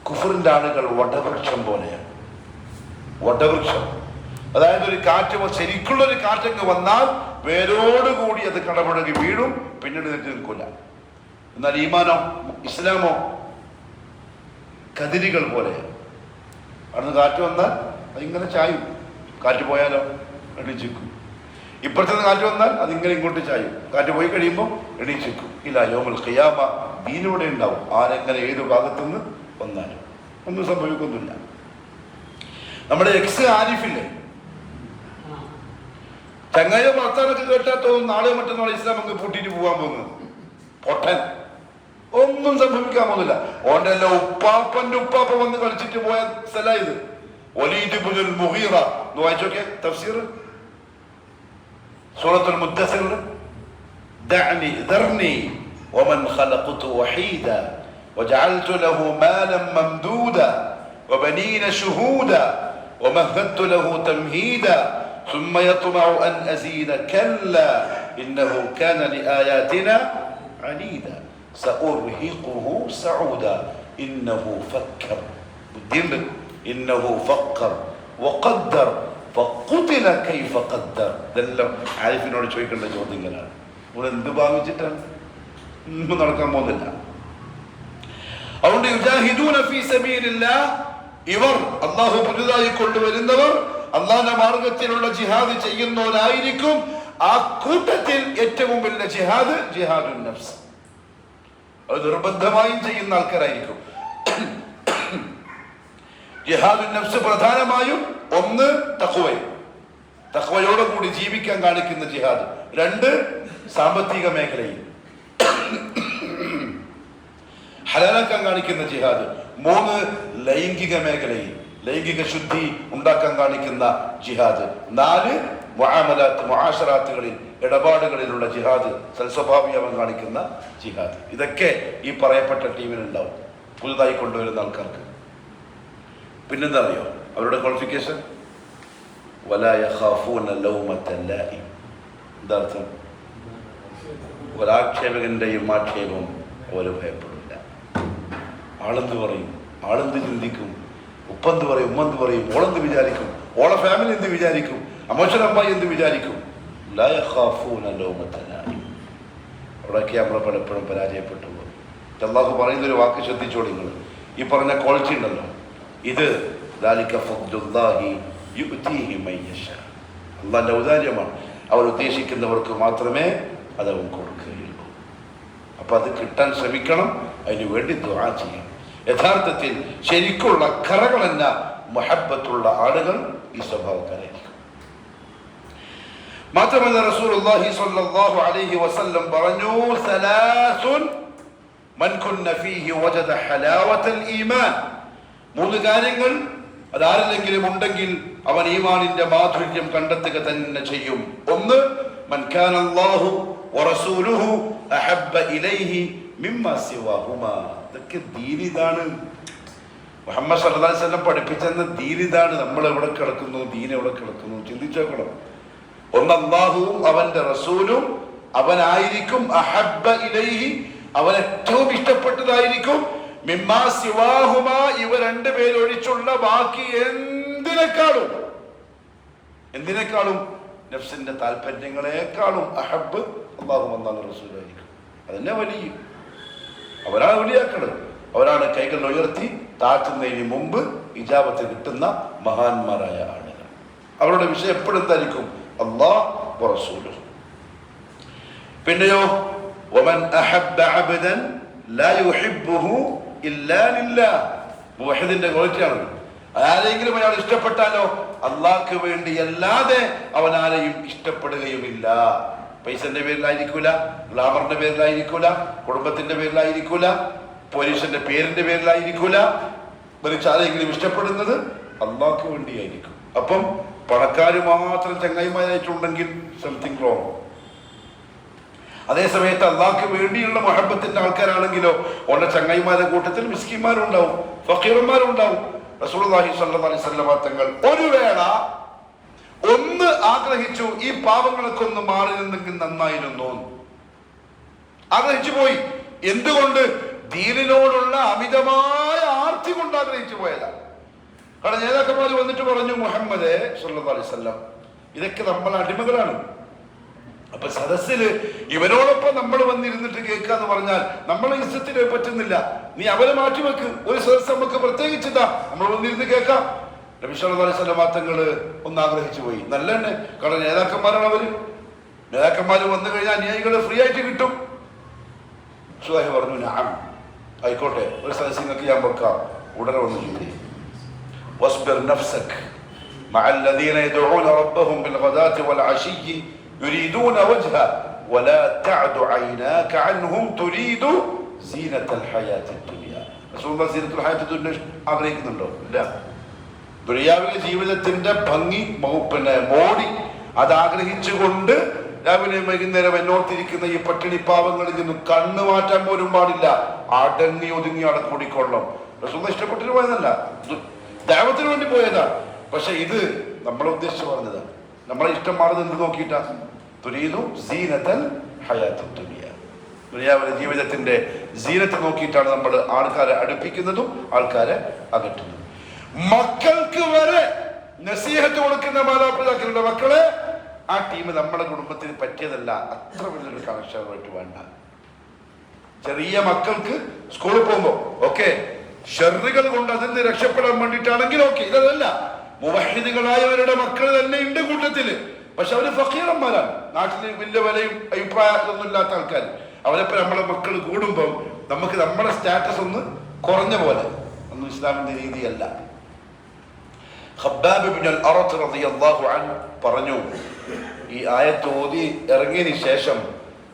കുഫറിന്റെ ആളുകൾ വടവൃക്ഷം പോലെയാണ്. വടവൃക്ഷം, അതായത് ഒരു കാറ്റ്, ശരിക്കുള്ളൊരു കാറ്റങ്ങ് വന്നാൽ വേരോടുകൂടി അത് കടപുഴകി വീഴും, പിന്നീട് തെറ്റി നിൽക്കില്ല. എന്നാൽ ഈമാനോ ഇസ്ലാമോ കതിരികൾ പോലെയാണ്. അവിടുന്ന് കാറ്റ് വന്നാൽ അതിങ്ങനെ ചായും. കാറ്റ് പോയാലോ എണീച്ചിരിക്കും. ഇപ്പുറത്തുനിന്ന് കാറ്റ് വന്നാൽ അതിങ്ങനെ ഇങ്ങോട്ട് ചായും. കാറ്റ് പോയി കഴിയുമ്പോൾ എണീച്ചിരിക്കും. ഇല്ല, യൗമുൽ ഖിയാമ ദീനിലൂടെ ഉണ്ടാവും. ആരെങ്ങനെ ഏത് ഭാഗത്തുനിന്ന് വന്നാലും ഒന്നും സംഭവിക്കുന്നില്ല. നമ്മുടെ എക്സ് ആരിഫില്ലേ, ചങ്ങായ വർത്താനൊക്കെ കേട്ടാൽ തോന്നും നാളെ മറ്റന്നാൾ ഇസ്ലാം അങ്ങ് പൂട്ടിയിട്ട് പോകാൻ പോകുന്നത്. പൊട്ടൻ. ഒന്നും സംഭവിക്കാൻ പോകുന്നില്ല. ഓന്റെ എല്ലാം ഉപ്പാപ്പന്റെ ഉപ്പാപ്പ വന്ന് കളിച്ചിട്ട് പോയ സ്ഥല ഇത്. വലീദ് ഇബ്നുൽ മുഗീറ എന്ന് വായിച്ചോക്കെ തഫ്സീർ സൂറത്തുൽ മുദ്ദസിർ. ദഅനി ദർനി വമൻ ഖലഖതു വഹീദ വജഅൽതു ലഹു മാലൻ മംദൂദ വബനീന ശുഹൂദ ومهدت له تمهيدا ثم يطمع أن أزيد كلا إنه كان لآياتنا عنيدا سأرهقه سعودا إنه فكر إنه فكر وقدر فقتل كيف قدر. ഇതെല്ലാം ആരിഫിനോട് ചോദിക്കേണ്ട ചോദ്യങ്ങളാണ്. ഇവിടെ എന്ത് ഭാവിച്ചിട്ടാണ്? ഒന്നും നടക്കാൻ പോകുന്നില്ല. അതുകൊണ്ട് യുജാഹിദൂന ഫീ സബീലില്ലാഹ്, ഇവർ അള്ളാഹു പുതുതായി കൊണ്ടുവരുന്നവർ അള്ളാഹുവിന്റെ മാർഗത്തിലുള്ള ജിഹാദ് ചെയ്യുന്നവരായിരിക്കും. ആ കൂട്ടത്തിൽ ഏറ്റവും വലിയ ജിഹാദ് ജിഹാദുൻ നഫ്സ്. അത് നിർബന്ധമായും ചെയ്യുന്ന ആൾക്കാരായിരിക്കും. ജിഹാദുൻ നഫ്സ് പ്രധാനമായും ഒന്ന് തഖ്വയോടെ കൂടി ജീവിക്കാൻ കാണിക്കുന്ന ജിഹാദ്. രണ്ട്, സാമ്പത്തിക മേഖലയിൽ ഹലാലാക്കാൻ കാണിക്കുന്ന ജിഹാദ്. മൂന്ന്, ലൈംഗിക മേഖലയിൽ ലൈംഗിക ശുദ്ധി ഉണ്ടാക്കാൻ കാണിക്കുന്ന ജിഹാദ്. നാല്, മുആശറാത്തുകളിൽ ഇടപാടുകളിലുള്ള ജിഹാദ്, സൽസ്വഭാവിയാവാൻ കാണിക്കുന്ന ജിഹാദ്. ഇതൊക്കെ ഈ പറയപ്പെട്ട ടീമിനുണ്ടാവും, പുതുതായി കൊണ്ടുവരുന്ന ആൾക്കാർക്ക്. പിന്നെന്താ അറിയോ അവരുടെ ക്വാളിഫിക്കേഷൻ? വലാ യഖാഫൂന ലൗമത ലായിം. എന്താ അർത്ഥം? ഒരാക്ഷേപകന്റെയും ആക്ഷേപം അവർ ഭയപ്പെടില്ല. ആളെന്ത് പറയും, ആളെന്ത് ചിന്തിക്കും, ഉപ്പെന്ത് പറയും, ഉമ്മെന്ത് പറയും, ഓളെന്ത് വിചാരിക്കും, ഓളെ ഫാമിലി എന്ത് വിചാരിക്കും, അമ്മോശനമ്മായി എന്ത് വിചാരിക്കും. ലാ യഖാഫൂന ലൗമത ലായിം. അവിടെയൊക്കെ നമ്മൾ പലപ്പോഴും പരാജയപ്പെട്ടു പോകും. അല്ലാഹു പറയുന്നൊരു വാക്ക് ശ്രദ്ധിച്ചോളി നിങ്ങൾ. ഈ പറഞ്ഞ ക്വാളിറ്റി ഉണ്ടല്ലോ, ഇത് ദാലിക ഫദ്ലുല്ലാഹി യുഅ്തീഹി മൻ യശാ. അല്ലാഹുവിന്റെ ഔദാര്യമാണ്. അവർ ഉദ്ദേശിക്കുന്നവർക്ക് മാത്രമേ അതവൻ കൊടുക്കുകയുള്ളൂ. അപ്പൊ അത് കിട്ടാൻ ശ്രമിക്കണം, അതിനു വേണ്ടി ദുആ ചെയ്യണം. യഥാർത്ഥത്തിൽ ശരിക്കുള്ള കറകളെന്ന മുഹബ്ബത്തുള്ള ആളുകൾ ഈ സ്വഭാവക്കാരായിരിക്കും. മാത്രമല്ല റസൂലുള്ളാഹി സ്വല്ലല്ലാഹു അലൈഹി വസല്ലം പറഞ്ഞു, സലാസുൻ മൻ കുന്ന ഫീഹി വജദ ഹലാവത്തൽ ഈമാൻ. മൂന്ന് കാര്യങ്ങൾ അതാരിലെങ്കിലും ഉണ്ടെങ്കിൽ അവൻ ഈമാനിന്റെ മാധുര്യം കണ്ടെത്തുക തന്നെ ചെയ്യും. ഒന്ന്, മൻ കാന അല്ലാഹു വറസൂലുഹു അഹബ്ബ ഇലൈഹി മിമ്മാ സിവാഹുമാ. ഇതൊക്കെ ദീനിതാണ്. മുഹമ്മദ് സല്ലല്ലാഹു അലൈഹി വസല്ലം പഠിപ്പിച്ചെന്ന ദീനിതാണ്. നമ്മൾ എവിടെ കിടക്കുന്നു, ദീൻ എവിടെ കിടക്കുന്നു ചിന്തിച്ചു നോക്കണം. ഒന്ന്, അല്ലാഹുവും അവന്റെ റസൂലും അവനായിരിക്കും അഹബ്ബ ഇലൈഹി, അവൻ ഏറ്റവും ഇഷ്ടപ്പെട്ടതായിരിക്കും. മിമ്മാ സിവാഹുമാ, ഇവ രണ്ടുപേരൊഴിച്ചുള്ള ബാക്കി എന്തിനേക്കാളും നഫ്സിന്റെ താല്പര്യങ്ങളെക്കാളും അഹബ്ബ് അല്ലാഹു വന്നാണ് റസൂലായിരിക്കും. അതന്നെ വലിയ, അവരാണ് വലിയാക്കള്. അവരാണ് കൈകൾ ഉയർത്തി താഴ്ത്തുന്നതിന് മുമ്പ് ഇജാബത്ത് കിട്ടുന്ന മഹാന്മാരായ ആളുകൾ. അവരുടെ വിഷയം എപ്പോഴും എന്തായിരിക്കും? അല്ലാഹു റസൂലുഹു. പിന്നെയോ വമൻ അഹബ്ബ അബ്ദൻ ലാ യുഹിബ്ബുഹു ഇല്ലാ ലില്ലാഹ്. മുവഹിദിന്റെ ക്വാളിറ്റിയാണ്. ആരെങ്കിലും അയാൾ ഇഷ്ടപ്പെട്ടാലോ അള്ളാഹ്ക്ക് വേണ്ടി അല്ലാതെ അവൻ ആരെയും ഇഷ്ടപ്പെടുകയുമില്ല. പൈസന്റെ പേരിലായിരിക്കൂല, ഗ്ലാമറിന്റെ പേരിലായിരിക്കൂല, കുടുംബത്തിന്റെ പേരിലായിരിക്കൂല, പോലീസിന്റെ പേരിന്റെ പേരിലായിരിക്കൂല. മറിച്ച് ആരെങ്കിലും ഇഷ്ടപ്പെടുന്നത് അള്ളാഹ്ക്ക് വേണ്ടിയായിരിക്കും. അപ്പം പണക്കാര് മാത്രം ചങ്ങായിമാരായിട്ടുണ്ടെങ്കിൽ സംതിങ് റോങ്. അതേ സമയത്ത് അള്ളാഹ്ക്ക് വേണ്ടിയുള്ള മുഹബത്തിന്റെ ആൾക്കാരാണെങ്കിലോ ഉള്ള ചങ്ങായിമാരുടെ കൂട്ടത്തിൽ മിസ്കിന്മാരുണ്ടാവും, ഫക്കീറന്മാരുണ്ടാവും. റസൂലുള്ളാഹി സ്വല്ലല്ലാഹു അലൈഹി വസല്ലം തങ്ങൾ ഒരു വേള ഒന്ന് ആഗ്രഹിച്ചു, ഈ പാവങ്ങളൊക്കെ ഒന്ന് മാറി നിന്നെങ്കിൽ നന്നായിരുന്നു. ആഗ്രഹിച്ചു പോയി. എന്തുകൊണ്ട്? ദീനിനോടുള്ള അമിതമായ ആർത്തി കൊണ്ട് ആഗ്രഹിച്ചു പോയതാണ്. കാരണം നേതാക്കന്മാർ വന്നിട്ട് പറഞ്ഞു, മുഹമ്മദ് സല്ലല്ലാഹു അലൈഹി വസല്ലം, ഇതൊക്കെ നമ്മൾ അടിമകളാണ്. അപ്പൊ സദസ്സില് ഇവരോടൊപ്പം നമ്മൾ വന്നിരുന്നിട്ട് കേൾക്കാന്ന് പറഞ്ഞാൽ നമ്മളെ ഇസ്സത്തിന് പറ്റുന്നില്ല. നീ അവരെ മാറ്റിവെക്ക്. ഒരു സദസ്സ് നമുക്ക് പ്രത്യേകിച്ചിതാ, നമ്മൾ വന്നിരുന്ന് കേൾക്കാം. നബി സല്ലല്ലാഹു അലൈഹി വസല്ലം തങ്ങള് ഒന്ന് ആഗ്രഹിച്ചു പോയി. നല്ല തന്നെ, കാരണം നേതാക്കന്മാരാണ് അവര്. നേതാക്കന്മാര് വന്നു കഴിഞ്ഞാൽ അനുയായികള് ഫ്രീ ആയിട്ട് കിട്ടും. സുഹായി പറഞ്ഞു, നഅം, ആയിക്കോട്ടെ, ഒരു സദസ്സ് നിങ്ങൾക്ക് ഞാൻ വെക്കാം. ഉടനെ വന്നു ചൊല്ലി, വസ്ബിർ നഫ്സക മഅ അല്ലദീന യദ്ഊന റബ്ബഹും ബിൽഗദാത്തി വൽഅശിയ്യി യുരീദൂന വജ്ഹ വലാ തഅദു ഐനാക അൻഹും തുരീദു സീനത്തൽ ഹയാത്തിദ് ദുനിയ. റസൂലുള്ളാഹി സീനത്തുൽ ഹയാത്തിദ് ദുനിയ ആഗ്രഹിക്കുന്നുണ്ടോ? ഇല്ല. ദുനിയാവിലെ ജീവിതത്തിന്റെ ഭംഗി മോടി അതാഗ്രഹിച്ചുകൊണ്ട് രാവിലെ വൈകുന്നേരം എന്നോർത്തിരിക്കുന്ന ഈ പട്ടിണി പാവങ്ങളിൽ നിന്നും കണ്ണു മാറ്റാൻ പോലും പാടില്ല. അടങ്ങി ഒതുങ്ങി അവിടെ കൂടിക്കൊള്ളണം. റസൂലുള്ളാഹി ഇഷ്ടപ്പെട്ടിട്ട് പോയതല്ല, ദഅവത്തിന് വേണ്ടി പോയതാ. പക്ഷെ ഇത് നമ്മളെ ഉദ്ദേശിച്ച് പറഞ്ഞതാണ്. നമ്മളെ ഇഷ്ടം മാറുന്നത് എന്ത് നോക്കിയിട്ടാ? തുരീദു സീനത്തൽ ഹയാത്തിദ് ദുനിയ. ദുനിയാവിലെ ജീവിതത്തിന്റെ സീനത്ത് നോക്കിയിട്ടാണ് നമ്മൾ ആൾക്കാരെ അടുപ്പിക്കുന്നതും ആൾക്കാരെ അകറ്റുന്നതും. മക്കൾക്ക് വരെ നസീഹത്ത് കൊടുക്കുന്ന മാതാപിതാക്കളുടെ മക്കളെ, ആ ടീം നമ്മുടെ കുടുംബത്തിന് പറ്റിയതല്ല. അത്ര വലിയൊരു കണക്ഷനായിട്ട് വേണ്ട. ചെറിയ മക്കൾക്ക് സ്കൂളിൽ പോകുമ്പോ ഓക്കെ, ഷർറുകൾ കൊണ്ട് അതിൽ നിന്ന് രക്ഷപ്പെടാൻ വേണ്ടിയിട്ടാണെങ്കിൽ ഓക്കെ. ഇതല്ല, മുവഹിദുകളായവരുടെ മക്കൾ തന്നെ ഉണ്ട് കൂട്ടത്തില്. പക്ഷെ അവര് ഫഖീറന്മാരാണ്, നാട്ടില് വലിയ വിലയും അഭിപ്രായമൊന്നും ഇല്ലാത്ത ആൾക്കാർ. അവരൊപ്പം നമ്മളെ മക്കൾ കൂടുമ്പം നമുക്ക് നമ്മുടെ സ്റ്റാറ്റസ് ഒന്ന് കുറഞ്ഞ പോലെ. ഒന്നും ഇസ്ലാമിന്റെ രീതിയല്ല. ഖബ്ബാബ് ഇബ്നു അൽ-അറത്ത് റളിയല്ലാഹു അൻഹു പറഞ്ഞു, ഈ ആയത്ത് ഓതി ഇറങ്ങിയതിന് ശേഷം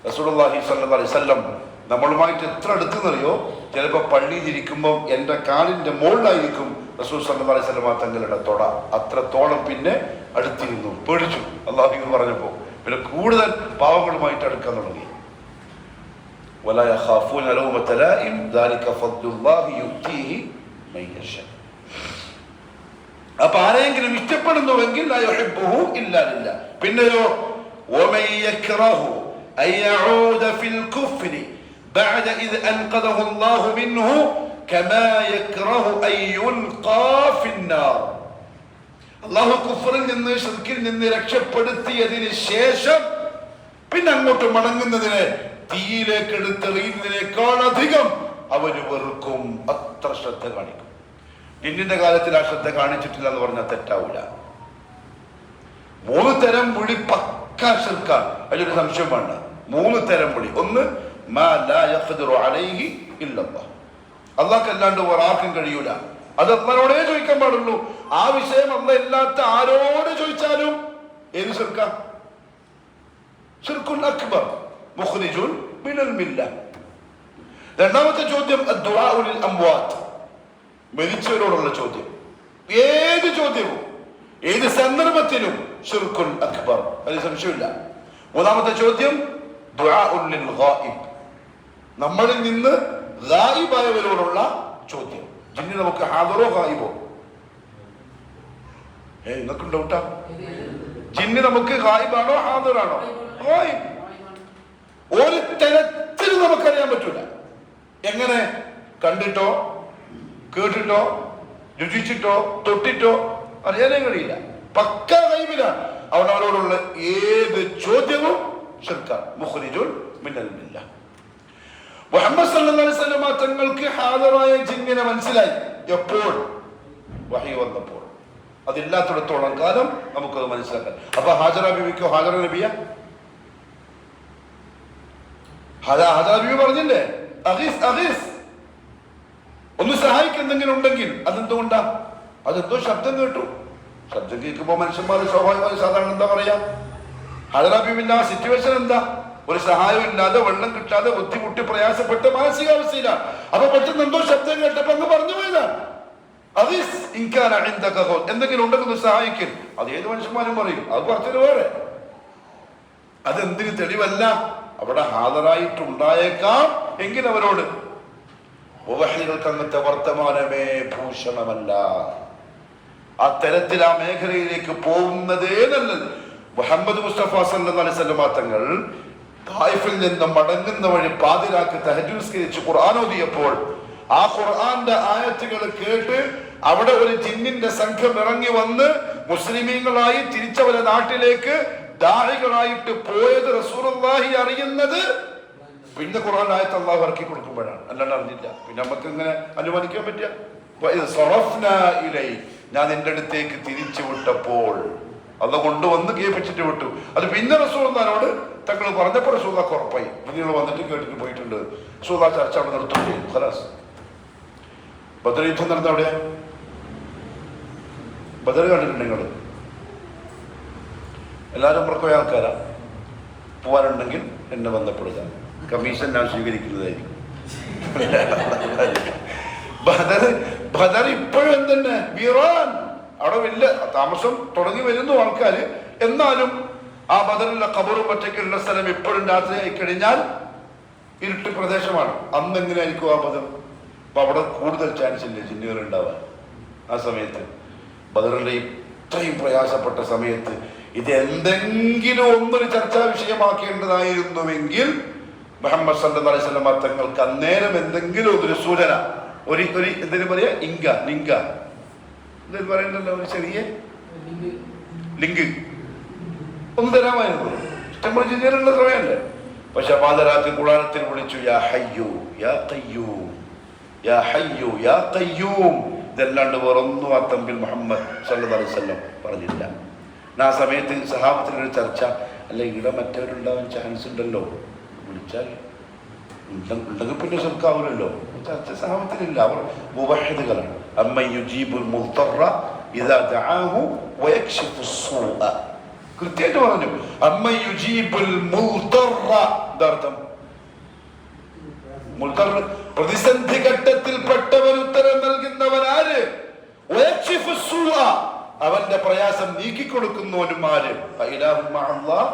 റസൂലുള്ളാഹി സ്വല്ലല്ലാഹു അലൈഹി വസല്ലം നമ്മളുമായിട്ട് എത്ര അടുത്തെന്നറിയോ? ചിലപ്പോൾ പള്ളിയിൽ ഇരിക്കുമ്പോൾ എൻ്റെ കാലിൻ്റെ മുകളിലായിരിക്കും റസൂൽ സല്ലല്ലാഹു അലൈഹി വസല്ലം തങ്ങളുടെ തൊട. അത്രത്തോളം പിന്നെ അടുത്തിരുന്നു. പേടിച്ചു അല്ലാഹു പറഞ്ഞപ്പോൾ. പിന്നെ കൂടുതൽ പാവങ്ങളുമായിട്ട് അടുക്കാൻ തുടങ്ങി. വലാ യഖാഫൂന ലൗമത ലായിം ദാലിക ഫദ്ലുല്ലാഹി യുതീഹി മൻ യശാ. അപ്പൊ ആരെങ്കിലും ഇഷ്ടപ്പെടുന്നുവെങ്കിൽ ലാ യുഹിബ്ബുഹു ഇല്ലാ ലില്ലാ. പിന്നെയോ വമൻ യക്റഹു അൻ യഊദ ഫിൽ കുഫ്രി ബഅദ ഇദ് അൻഖദഹു അല്ലാഹു മിൻഹു കമാ യക്റഹു അൻ യുൽഖാ ഫിന്നാർ. അല്ലാഹു കുഫറിൽ നിന്ന് ശിർക്കിൽ നിന്ന് രക്ഷപ്പെടുത്തിയതിന് ശേഷം പിന്നെ അങ്ങോട്ട് മടങ്ങുന്നതിനെ തീയിലേക്ക് എടുത്തെറിയുന്നതിനേക്കാൾ അധികം അവര് വെറുക്കും. അത്ര ശ്രദ്ധ കാണിക്കും. ജിന്നിന്റെ കാലത്തിൽ ആ ശ്രദ്ധ കാണിച്ചിട്ടില്ല എന്ന് പറഞ്ഞാൽ തെറ്റാവൂല. 3 തരം വിളി പക്കാ ശിർക്കാണ്. അതിലൊരു സംശയം വേണ്ട. 3 തരം വിളി. ഒന്ന്, മാ ലാ യഖ്ദിറു അലൈഹി ഇല്ലല്ലാഹ്. അല്ലാഹുക്ക് അല്ലാണ്ട് വേറെ ആർക്കും കഴിയൂല. അത് അല്ലാഹുവോടേ ചോദിക്കാൻ പാടുള്ളൂ. ആ വിഷയം അല്ലാഹ് ഇല്ലാത്ത ആരോട് ചോദിച്ചാലും ഏത് ശിർക്കാ? ശിർക്കുൽ അക്ബർ, മുഖ്രിജുൻ മിനൽ മില്ല. രണ്ടാമത്തെ ചോദ്യം അദ്ദുആഉ ലിൽ അംവാത്ത്, മരിച്ചവരോടുള്ള ചോദ്യം. ഏത് ചോദ്യവും ഏത് സന്ദർഭത്തിലും ശിർക്കുൽ അക്ബർ, അതിൽ സംശയമില്ല. മൂന്നാമത്തെ ചോദ്യം ദുആഉൻ ലിൽ ഗായിബ്, നമ്മളിൽ നിന്ന് ഗായിബായവരോടുള്ള ചോദ്യം. ജിന്നി നമുക്ക് ഹാദറോ ഗായിബോ? നിങ്ങൾക്ക് ഡൗട്ടാ? ജിന്നി നമുക്ക് ഗായിബാണോ ഹാദറാണോ? ഗായിബ്. ഒരു തരത്തിലും നമുക്കറിയാൻ പറ്റൂല. എങ്ങനെ? കണ്ടിട്ടോ കേട്ടിട്ടോ രുചിച്ചിട്ടോ തൊട്ടിട്ടോ അറിയാനേ കഴിയില്ല. പക്ക ഗൈബിലാണ്. അവനോടുള്ള ഏത് ചോദ്യവും ശിർക്കാണ്. മുഖ്രിജുൻ മിനൽ മില്ല. മുഹമ്മദ് സല്ലല്ലാഹു അലൈഹി വസല്ലം തങ്ങൾക്ക് ഹാദറായ ജിന്നിനെ മനസ്സിലായി. എപ്പോൾ? വഹി വന്നപ്പോൾ. അതില്ലാത്തിടത്തോളം കാലം നമുക്കത് മനസ്സിലാക്കാൻ. അപ്പൊ ഹാജറ ബീവിക്കോ ഹാജറ നബിയ? ഹാജറ ബീവി പറഞ്ഞില്ലേ, അഗീസ് അഗീസ്, ഒന്ന് സഹായിക്കുന്നെങ്കിലും ഉണ്ടെങ്കിൽ. അതെന്തുകൊണ്ടാ? അതെന്തോ ശബ്ദം കേട്ടു. ശബ്ദം കേൾക്കുമ്പോൾ മനുഷ്യന്മാർ സ്വാഭാവികമായി സാധാരണ എന്താ പറയാ? ഹദറബിമിന്റെ ആ സിറ്റുവേഷൻ എന്താ? ഒരു സഹായം ഇല്ലാതെ, വെള്ളം കിട്ടാതെ, ബുദ്ധിമുട്ടി പ്രയാസപ്പെട്ട് മാനസികാവസ്ഥയിലാണ്. അപ്പൊ പെട്ടെന്ന് എന്തോ ശബ്ദം കേട്ടപ്പോ അങ്ങ് പറഞ്ഞു പോയതാണ്. അത് എന്തെങ്കിലും ഉണ്ടെങ്കിൽ സഹായിക്കൽ. അത് ഏത് മനുഷ്യന്മാരും പറയും. അത് പറഞ്ഞത് വേറെ. അതെന്തിന് തെളിവല്ല? അവിടെ ഹാജരായിട്ടുണ്ടായേക്കാം എങ്കിൽ അവരോട് മുവഹ്ഹിദുകൾക്ക് അങ്ങനത്തെ വർത്തമാനമേ ഭൂഷണമല്ല. ആ തരത്തിൽ ആ മേഖലയിലേക്ക് പോകുന്നതേ നല്ലത്. മുഹമ്മദ് മുസ്തഫ സല്ലല്ലാഹു അലൈഹി വസല്ലം തങ്ങൾ തായിഫിൽ നിന്ന് മടങ്ങുന്ന വഴി പാതിരാക്ക് തഹജ്ജുദ് നിസ്കരിച്ച് ഖുർആൻ ഓതിയപ്പോൾ ആ ഖുർആന്റെ ആയത്തുകൾ കേട്ട് അവിടെ ഒരു ജിന്നിന്റെ സംഘം ഇറങ്ങി വന്ന് മുസ്ലിമീങ്ങളായി തിരിച്ചവരെ നാട്ടിലേക്ക് ദാഹികളായിട്ട് പോയത് റസൂലുള്ളാഹി അറിയുന്നത് പിന്നെ ഖുർആൻ ആയത്ത് അല്ലാഹു ഇറക്കി കൊടുക്കുമ്പോഴാണ്. അല്ലാണ്ട് അറിഞ്ഞില്ല. പിന്നെ നമുക്ക് ഇങ്ങനെ അനുമാനിക്കാൻ പറ്റിയ ഞാൻ നിന്റെ അടുത്തേക്ക് തിരിച്ചു വിട്ടപ്പോൾ അത് കൊണ്ടുവന്ന് കേൾപ്പിച്ചിട്ട് വിട്ടു. അത് പിന്നെ റസൂലുള്ളാഹിനോട് തങ്ങൾ പറഞ്ഞപ്പോൾ റസൂലുള്ളാഹിക്ക് ഉറപ്പായി. നിങ്ങൾ വന്നിട്ട് കേട്ടിട്ട് പോയിട്ടുണ്ട്. റസൂലുള്ളാഹി ചർച്ച അവിടെ നിർത്തുകയും ഖലാസ്. ബദർ യുദ്ധം നടന്ന എവിടെയാ? ബദർ കണ്ടിട്ടുണ്ട് നിങ്ങൾ? എല്ലാവരും പുറക്കുപോയ ആൾക്കാരാ. പോവാനുണ്ടെങ്കിൽ എന്നെ ബന്ധപ്പെടുക. കമ്മീഷൻ ഞാൻ സ്വീകരിക്കുന്നതായിരിക്കും. ബദർ ഇപ്പോഴും എന്തെന്നെ വീറാൻ. അവിടെ വലിയ താമസം തുടങ്ങി വരുന്നു ആൾക്കാര്. എന്നാലും ആ ബദറിലെ ഖബറും ഒറ്റയ്ക്കുള്ള സ്ഥലം ഇപ്പോഴും രാത്രി ആയി കഴിഞ്ഞാൽ ഇരുട്ട് പ്രദേശമാണ്. അന്ന് എങ്ങനെയായിരിക്കും ആ ബദർ? അപ്പൊ അവിടെ കൂടുതൽ ചാൻസ് ഇല്ലേ ജിന്നുകൾ ഉണ്ടാവാൻ. ആ സമയത്ത് ബദറിന്റെ ഇത്രയും പ്രയാസപ്പെട്ട സമയത്ത് ഇത് എന്തെങ്കിലും ഒന്നൊരു ചർച്ചാ വിഷയമാക്കേണ്ടതായിരുന്നുവെങ്കിൽ മുഹമ്മദ് സല്ലല്ലാഹു അലൈഹി വസല്ലം തങ്ങൾക്ക് അന്നേരം എന്തെങ്കിലും ഒരു സൂചന, ഒരു എന്തിനു പറയാ, ലിംഗ എന്തെങ്കിലും പറയണ്ടല്ലോ, ഒരു ചെറിയ ലിങ്ക് ഒന്ന് തരാമായിരുന്നു. ഇഷ്ടംപോലെ ജിന്നുകളുള്ള സമയമല്ലേ. പക്ഷെ പാതിരാത്രി ഖുർആനിൽ വിളിച്ചു യാ ഹയ്യു യാ ഖയ്യൂം, യാ ഹയ്യു യാ ഖയ്യൂം. ഇതല്ലാണ്ട് വേറൊന്നും ആ തമ്പിൽ മുഹമ്മദ് സല്ലല്ലാഹു അലൈഹി വസല്ലം പറഞ്ഞില്ല. ആ സമയത്ത് സഹാബത്തിനൊരു ചർച്ച, അല്ല ഇവിടെ മറ്റവരുണ്ടാവാൻ ചാൻസ് ഉണ്ടല്ലോ, വിളിച്ചാൽ ഉണ്ടെങ്കിൽ പിന്നെ ശർക്കാവില്ലല്ലോ. ചർച്ച സഹാബത്തിനില്ല. അവർ മുവഹ്ഹിദുകളാണ്. അമ്മൻ യുജീബുൽ മുദ്ദറ ഇദാ ദഅാഹു വയക്ഷിഫു സ്സൂഅ. കൃത്യമായിട്ട് പറഞ്ഞു. അമ്മൻ യുജീബുൽ മുദ്ദറ. എന്താർത്ഥം? മുദ്ദർ പ്രതിസന്ധി ഘട്ടത്തിൽപ്പെട്ടവൻ ഉത്തരം നൽകുന്നവൻ ആര്? വയക്ഷിഫു സ്സൂഅ. അവന്റെ പ്രയാസം നീക്കിക്കൊടുക്കുന്നവനും ആര്? ഇലാഹു മഅല്ലാഹ്.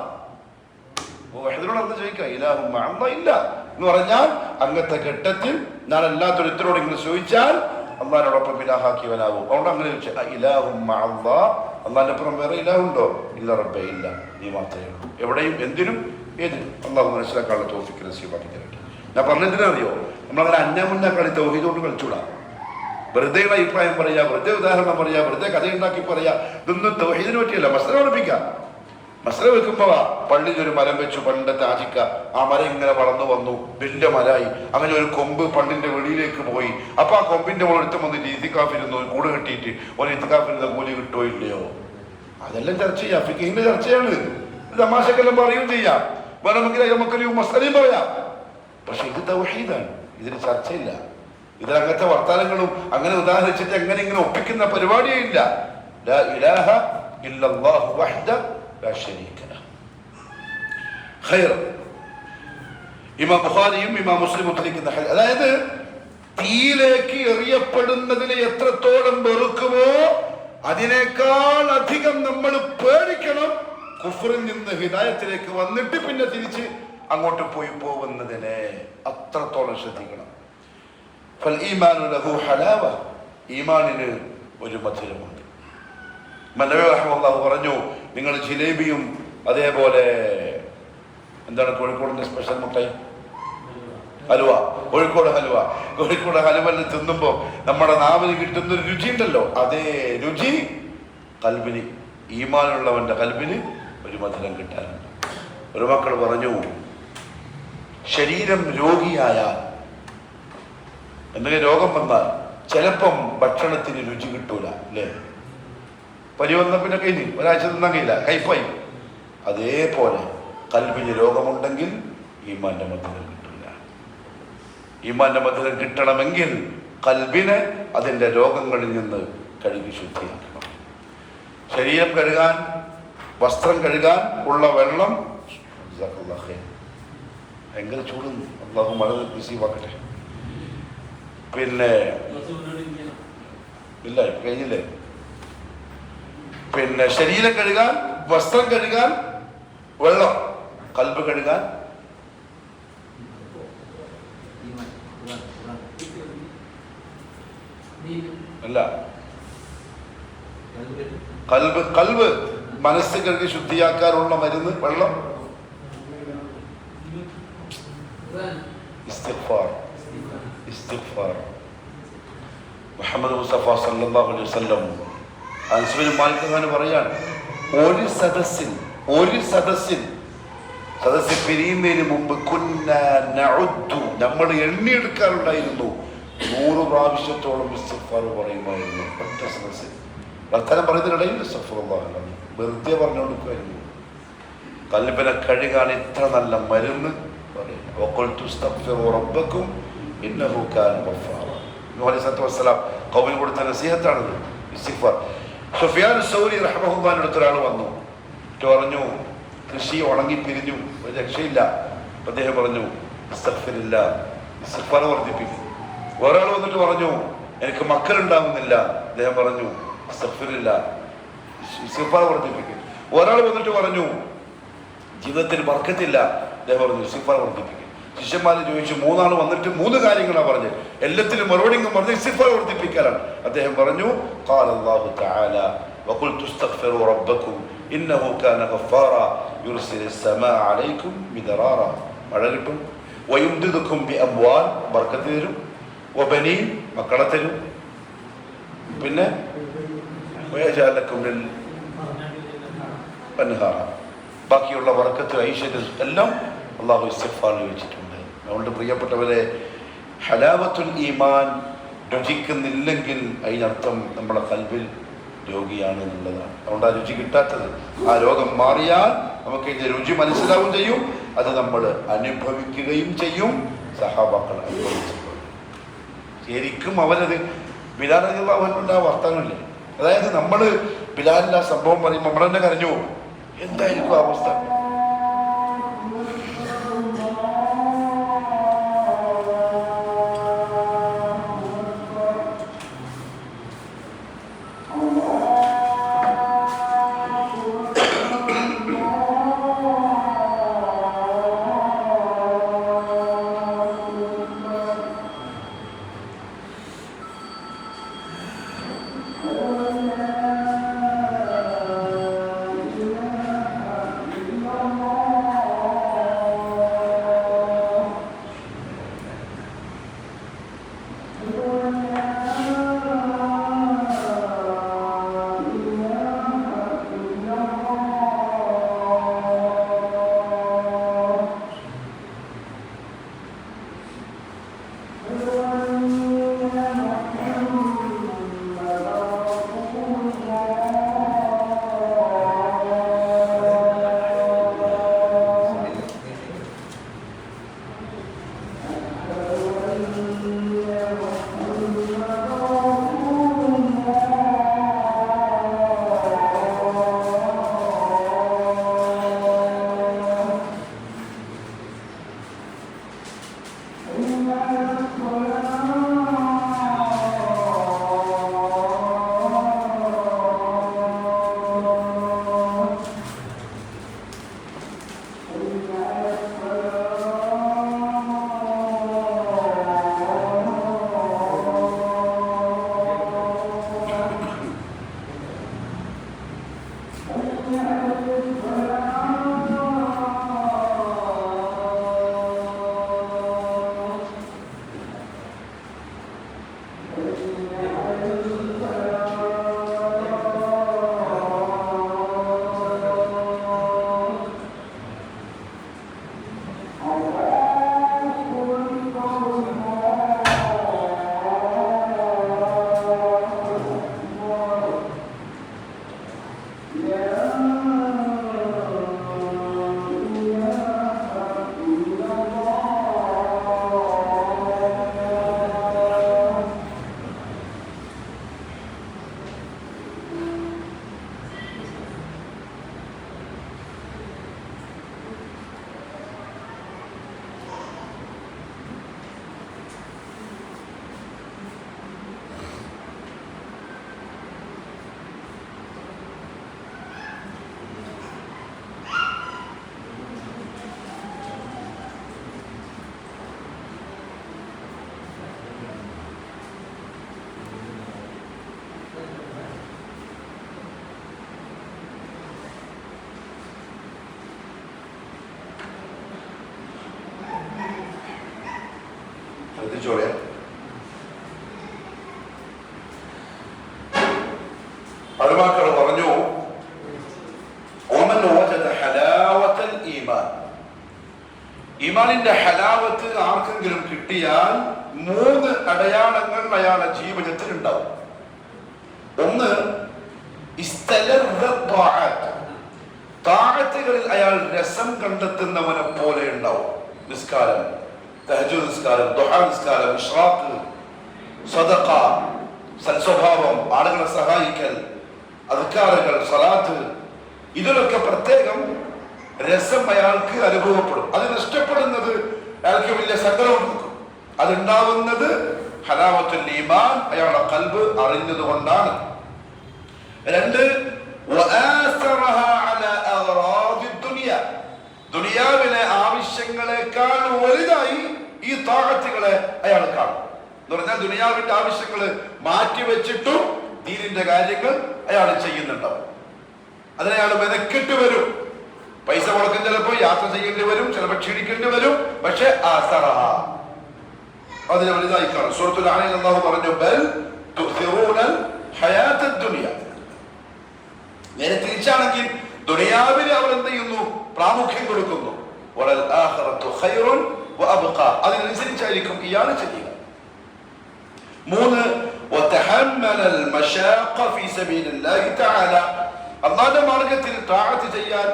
ചോദിക്കാം ഇലാഹു മഅല്ലാഹ് ഇല്ല എന്ന് പറഞ്ഞാൽ അങ്ങനത്തെ ഘട്ടത്തിൽ ഞാൻ അല്ലാത്തൊരു ഉത്തരോട് ഇങ്ങനെ ചോദിച്ചാൽ അള്ളാഹിനോടൊപ്പം ഇലാഹാക്കിയവനാവും. അതുകൊണ്ട് അങ്ങനെ ചോദിച്ചാൽ ഇലാഹു മഅല്ലാഹ്, അള്ളാഹിന്റെ അപ്പുറം വേറെ ഇലാഹുണ്ടോ? ഇല്ല റബ്ബേ, ഇല്ല, നീ മാത്രമേ ഉള്ളൂ. എവിടെയും എന്തിനും ഏതിനും. അള്ളാഹു മനസ്സിലാക്കാനുള്ള തൗഫീഖ് നസീബാക്കി തരട്ടെ. ഞാൻ പറഞ്ഞതിനറിയോ, നമ്മളങ്ങനെ അന്യമുന്ന കളി തൗഹീദ് കൊണ്ട് കളിച്ചൂടാ. വെറുതെ അഭിപ്രായം പറയാ, വെറുതെ ഉദാഹരണം പറയാ, വെറുതെ കഥയുണ്ടാക്കി പറയാ. ഇതൊന്നും തൗഹീദിനെ പറ്റിയല്ല. മസ്അല പഠിപ്പിക്കാം. മസ്അല വെക്കുമ്പോ പള്ളിയിൽ ഒരു മരം വെച്ചു, പണ്ടത്തെ ആചിക്ക. ആ മരം ഇങ്ങനെ വളർന്നു വന്നു, വലിയ മരമായി. അങ്ങനെ ഒരു കൊമ്പ് പണ്ടിന്റെ വെളിയിലേക്ക് പോയി. അപ്പൊ ആ കൊമ്പിന്റെ മുകളിൽ വന്നിട്ട് ഇത്തിക്കാഫിരുന്നു, കൂട് കെട്ടിയിട്ട് ഒരു ഇത്തിക്കാഫിരുന്ന കൂലി കിട്ടോ ഇല്ലയോ? അതെല്ലാം ചർച്ച ചെയ്യാം. ഫിഖിന്റെ ചർച്ചയാണ്. തമാശക്കെല്ലാം പറയുകയും ചെയ്യാം. വേണമെങ്കിൽ നമുക്കൊരു മസ്അലയും പറയാം. പക്ഷെ ഇത് തൗഹീദാണ്. ഇതിന് ചർച്ചയില്ല. ഇതിൽ അങ്ങനത്തെ വർത്താനങ്ങളും അങ്ങനെ ഉദാഹരിച്ചിട്ട് എങ്ങനെ ഇങ്ങനെ ഒപ്പിക്കുന്ന പരിപാടിയേ ഇല്ല. ലാ ഇലാഹ ഇല്ലല്ലാഹു വഹ്ദഹു ലാ ശരീക ലഹു. ഖൈർ. ഇമാം ബുഖാരിയും ഇമാം മുസ്ലിം ഉദ്ധരിക്കുന്ന ഹദീസ്, അതായത് തീയിലേക്ക് എറിയപ്പെടുന്നതിനെ എത്രത്തോളം വെറുക്കുമോ അതിനേക്കാൾ അധികം നമ്മൾ പേടിക്കണം കുഫറിൽ നിന്ന് ഹിദായത്തിലേക്ക് വന്നിട്ട് പിന്നെ തിരിച്ച് അങ്ങോട്ട് പോയി പോകുന്നതിനെ. അത്രത്തോളം ശ്രദ്ധിക്കണം. ഈമാനിന് ഒരു മധുരമുണ്ട്. മന്നവി റഹ്മത്തുള്ളാഹി പറഞ്ഞു, നിങ്ങൾ ജിലേബിയും അതേപോലെ എന്താണ് കോഴിക്കോടിന്റെ സ്പെഷ്യൽ മുട്ടായി ഹലുവ, കോഴിക്കോട് ഹലുവ, കോഴിക്കോട് ഹലുവ തിന്നുമ്പോൾ നമ്മുടെ നാവിന് കിട്ടുന്നൊരു രുചി ഉണ്ടല്ലോ, അതേ രുചി കൽബിന്, ഈമാനുള്ളവന്റെ കൽബിന് ഒരു മധുരം കിട്ടാനുണ്ട്. ഒരു മക്കൾ പറഞ്ഞു, ശരീരം രോഗിയായാൽ, എന്തെങ്കിലും രോഗം വന്നാൽ ചിലപ്പം ഭക്ഷണത്തിന് രുചി കിട്ടൂല അല്ലേ? പനി വന്ന പിന്നെ കഴിഞ്ഞ് ഒരാഴ്ച തിന്നാൻ കഴിയില്ല, കൈപ്പായി. അതേപോലെ കൽബിന് രോഗമുണ്ടെങ്കിൽ ഈമാന്റെ മധുരം കിട്ടില്ല. ഈമാന്റെ മധുരം കിട്ടണമെങ്കിൽ കൽബിനെ അതിൻ്റെ രോഗങ്ങളിൽ നിന്ന് കഴുകി ശുദ്ധിയാക്കണം. ശരീരം കഴുകാൻ വസ്ത്രം കഴുകാൻ ഉള്ള വെള്ളം. ഭയങ്കര ചൂട്, അള്ളാഹു മഴ നസീബാക്കട്ടെ. പിന്നെ ഇല്ല കഴിഞ്ഞില്ലേ. പിന്നെ ശരീരം കഴുകാൻ, വസ്ത്രം കഴുകാൻ വെള്ളം, കൽബ് കഴുകാൻ അല്ല, കൽബ് മനസ്സ് കഴുകി ശുദ്ധിയാക്കാനുള്ള മരുന്ന് വെള്ളം. ഇസ്തിഗ്ഫാർ, ഇസ്തിഗ്ഫാർ. മുഹമ്മദ് മുസ്തഫ സല്ലല്ലാഹു അലൈഹി വസല്ലം അനസ് ബിൻ മാലിക് ഖാൻ പറയാൻ, ഒരു സദസ്സിൽ പിരിയുന്നതിന് മുമ്പ് നമ്മൾ എണ്ണിയെടുക്കാറുണ്ടായിരുന്നു 100 പ്രാവശ്യത്തോളം ഇസ്തിഗ്ഫാർ പറയുമായിരുന്നു. ഒറ്റ സദസ്സിൽ വർത്തമാനം പറയുന്നതിനിടയിൽ വെറുതെ പറഞ്ഞു കൊടുക്കുമായിരുന്നു. കൽബിനെ കഴുകാൻ ഇത്ര നല്ല മരുന്ന് കൗമിന് കൊടുത്ത നസീഹത്താണിത്, ഇസ്തിഗ്ഫാർ. സുഫിയാൻ സൗരി റഹ്മത്തുള്ളാഹിന്റെ അടുത്ത് ഒരാൾ വന്നു, പറഞ്ഞു കൃഷി ഉണങ്ങി പിരിഞ്ഞു, ഒരു രക്ഷയില്ല. അദ്ദേഹം പറഞ്ഞു ഇസ്തിഗ്ഫാറില്ല, ഇസ്തിഗ്ഫാർ വർദ്ധിപ്പിക്കും. ഒരാൾ വന്നിട്ട് പറഞ്ഞു എനിക്ക് മക്കളുണ്ടാകുന്നില്ല, അദ്ദേഹം പറഞ്ഞു ഇസ്തിഗ്ഫാറില്ല, ഇസ്തിഗ്ഫാർ വർദ്ധിപ്പിക്കും. ഒരാൾ വന്നിട്ട് പറഞ്ഞു ജീവിതത്തിൽ ബർക്കത്തില്ല, അദ്ദേഹം പറഞ്ഞു ഇസ്തിഗ്ഫാർ വർദ്ധിപ്പിക്കും. ശിഷ്യന്മാർ ചോദിച്ചു, 3 ആൾ വന്നിട്ട് 3 കാര്യങ്ങളാണ് പറഞ്ഞത്, എല്ലാത്തിലും മറുപടി പറഞ്ഞു ഇസ്തിഗ്ഫാർ വർദ്ധിപ്പിക്കാനാണ്. അദ്ദേഹം പറഞ്ഞു ഖാല അല്ലാഹു തആല വഖുൽതു ഇസ്തഗ്ഫിറു റബ്ബക്കും ഇന്നഹു കാന ഗഫാറ യുർസിലിസ് സമാഅ അലൈക്കും മിദറാറ, മഴ കിട്ടും, വയുംദിദുക്കും ബിഅംവാൽ, ബർക്കത്ത് തരും, വബനീൻ, മക്കളെ തരും, പിന്നെ വയജഅൽ ലക്കും ലിൽ അൻഹാറ, ബാക്കിയുള്ള ബർക്കത്ത് ഐശ്വര്യം എല്ലാം അള്ളാഹു ഇസ്തിഗ്ഫാറിൽ വെച്ചിട്ടുണ്ട്. അതുകൊണ്ട് പ്രിയപ്പെട്ടവരെ, ഹലാവത്തുൽ ഈമാൻ രുചിക്കുന്നില്ലെങ്കിൽ അതിനർത്ഥം നമ്മുടെ കൽബിൽ രോഗിയാണ് എന്നുള്ളതാണ്. അതുകൊണ്ട് ആ രുചി കിട്ടാത്തത്, ആ രോഗം മാറിയാൽ നമുക്ക് ഇതിന്റെ രുചി മനസ്സിലാവുകയും ചെയ്യും, അത് നമ്മൾ അനുഭവിക്കുകയും ചെയ്യും. സഹാബാക്കൾ അനുഭവിച്ചപ്പോൾ ശരിക്കും അവരത് ബിലാൽ റളിയല്ലാഹു അൻഹുവിന്റെ ആ വർത്തമാനമില്ലേ, അതായത് നമ്മൾ ബിലാലിന്റെ ആ സംഭവം പറയുമ്പോൾ നമ്മൾ തന്നെ കരഞ്ഞു. എന്തായിരിക്കും അവസ്ഥ? ശ്രദ്ധിച്ചോളെ. അൽമാക്കൾ പറഞ്ഞു, ഓമൻ വജദ ഹലാവത്തൽ ഈമാൻ, ഈമാനിന്റെ ഹലാവത്ത് ആർക്കെങ്കിലും കിട്ടിയാൽ 3 അടയാളങ്ങൾ അയാളുടെ ജീവിതത്തിൽ ഉണ്ടാവും. ഒന്ന്, താഅത്തുകളിൽ അയാൾ രസം കണ്ടെത്തുന്നവനെ പോലെ ഉണ്ടാവും. നിസ്കാരം, തഹജ്ജുദ് നിസ്കാരം, ദുഹാ നിസ്കാരം, ഇശ്റാഖ്, സദഖ, സൽസ്വഭാവം, ആളുകളെ സഹായിക്കൽ, അദ്കാറുകൾ, സലാത്ത്, ഇതിലൊക്കെ പ്രത്യേകം രസം അയാൾക്ക് അനുഭവപ്പെടും. അത് നഷ്ടപ്പെടുന്നത് അയാൾക്ക് വലിയ സങ്കടം കൊടുക്കും. അതുണ്ടാവുന്നത് ഹലാവത്തുൽ ഈമാൻ, അയാളുടെ ഖൽബ് അറിഞ്ഞത് കൊണ്ടാണ്. 2, ദുനിയാവിലെ ആവശ്യങ്ങളെക്കാൾ വലുതായി ഈ താഅത്തുകളെ അയാൾ കാണും. എന്ന് പറഞ്ഞാൽ ദുനിയാവിന്റെ ആവശ്യങ്ങൾ മാറ്റിവെച്ചിട്ടും ദീനിന്റെ കാര്യങ്ങൾ അയാൾ ചെയ്യുന്നുണ്ടാവും. അതിനയാൾ മെനക്കെട്ട് വരും. പൈസ മുടക്കും, ചിലപ്പോൾ യാത്ര ചെയ്യേണ്ടി വരും, ചിലപ്പോൾ ക്ഷീണിക്കേണ്ടി വരും. പക്ഷെ അതിനെ വലുതായി കാണും. സൂറത്തുൽ അഅ്റാഫിൽ അല്ലാഹു പറഞ്ഞു, ബൽ തുസിറൂനൽ ഹയാത്തദ് ദുനിയ. നേരെ തിരിച്ചാണെങ്കിൽ ദുനിയാവിനെ അവർ എന്ത് ചെയ്യുന്നു? പ്രാമുഖ്യം കൊടുക്കുന്നു. വലൽ ആഖിറത്തു ഖൈറുൻ വഅബ്ഖ, അതിനനുസരിച്ചായിരിക്കും ഇയാൾ ചെയ്യുക. 3, വതഹമ്മലൽ മശാഖ ഫീ സബീലില്ലാഹി തആല, അല്ലാഹുവിന്റെ മാർഗ്ഗത്തിൽ തആത്ത് ചെയ്യാൻ,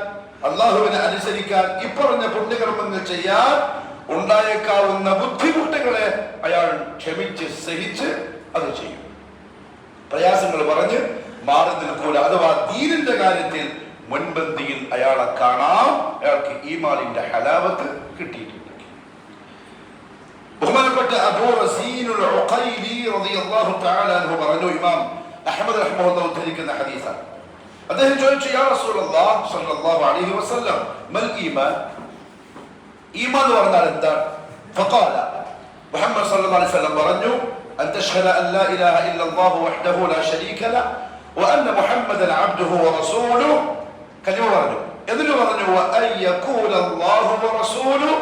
അല്ലാഹുവിനെ അനുസരിക്കാൻ, ഇപ്പറഞ്ഞ പുണ്യകർമ്മങ്ങൾ ചെയ്യാൻ ഉണ്ടായേക്കാവുന്ന ബുദ്ധിമുട്ടുകളെ അയാൾ ക്ഷമിച്ച് സഹിച്ച് അത് ചെയ്യും. പ്രയാസങ്ങൾ പറഞ്ഞ് മാറി നിൽക്കൂല. അഥവാ ദീനിന്റെ കാര്യത്തിൽ മുൻപന്തിയിൽ അയാളെ കാണാം. അയാൾക്ക് ഈമാനിന്റെ ഹലാവത്ത് കിട്ടിയിട്ടുണ്ട്. ബഹുമാനപ്പെട്ട അബൂ റസീനുൽ ഉഖൈലി റളിയല്ലാഹു തആല അൻഹു പറഞ്ഞു, ഇമാം അഹ്മദ് റഹ്മഹുല്ലാഹു ഉദ്ധരിക്കുന്ന ഹദീസാണ്. അദ്ദേഹം ചോദിച്ചു, യാ റസൂലല്ലാഹ് സ്വല്ലല്ലാഹു അലൈഹി വസല്ലം, മൽ ഈമാൻ, ഈമാൻ എന്ന് പറഞ്ഞാൽ എന്താണ്? ഫഖാല, മുഹമ്മദ് സ്വല്ലല്ലാഹു അലൈഹി വസല്ലം പറഞ്ഞു, അൻ തശ്ഹദ അൻ ലാ ഇലാഹ ഇല്ലല്ലാഹു വഹ്ദഹു ലാ ശരീക ലഹു വഅന്ന മുഹമ്മദൻ അബ്ദുഹു വറസൂലുഹു. കലിമ പറഞ്ഞു. എന്നിട്ട് പറഞ്ഞു, വഅൻ യഖൂല അല്ലാഹു വറസൂലുഹു,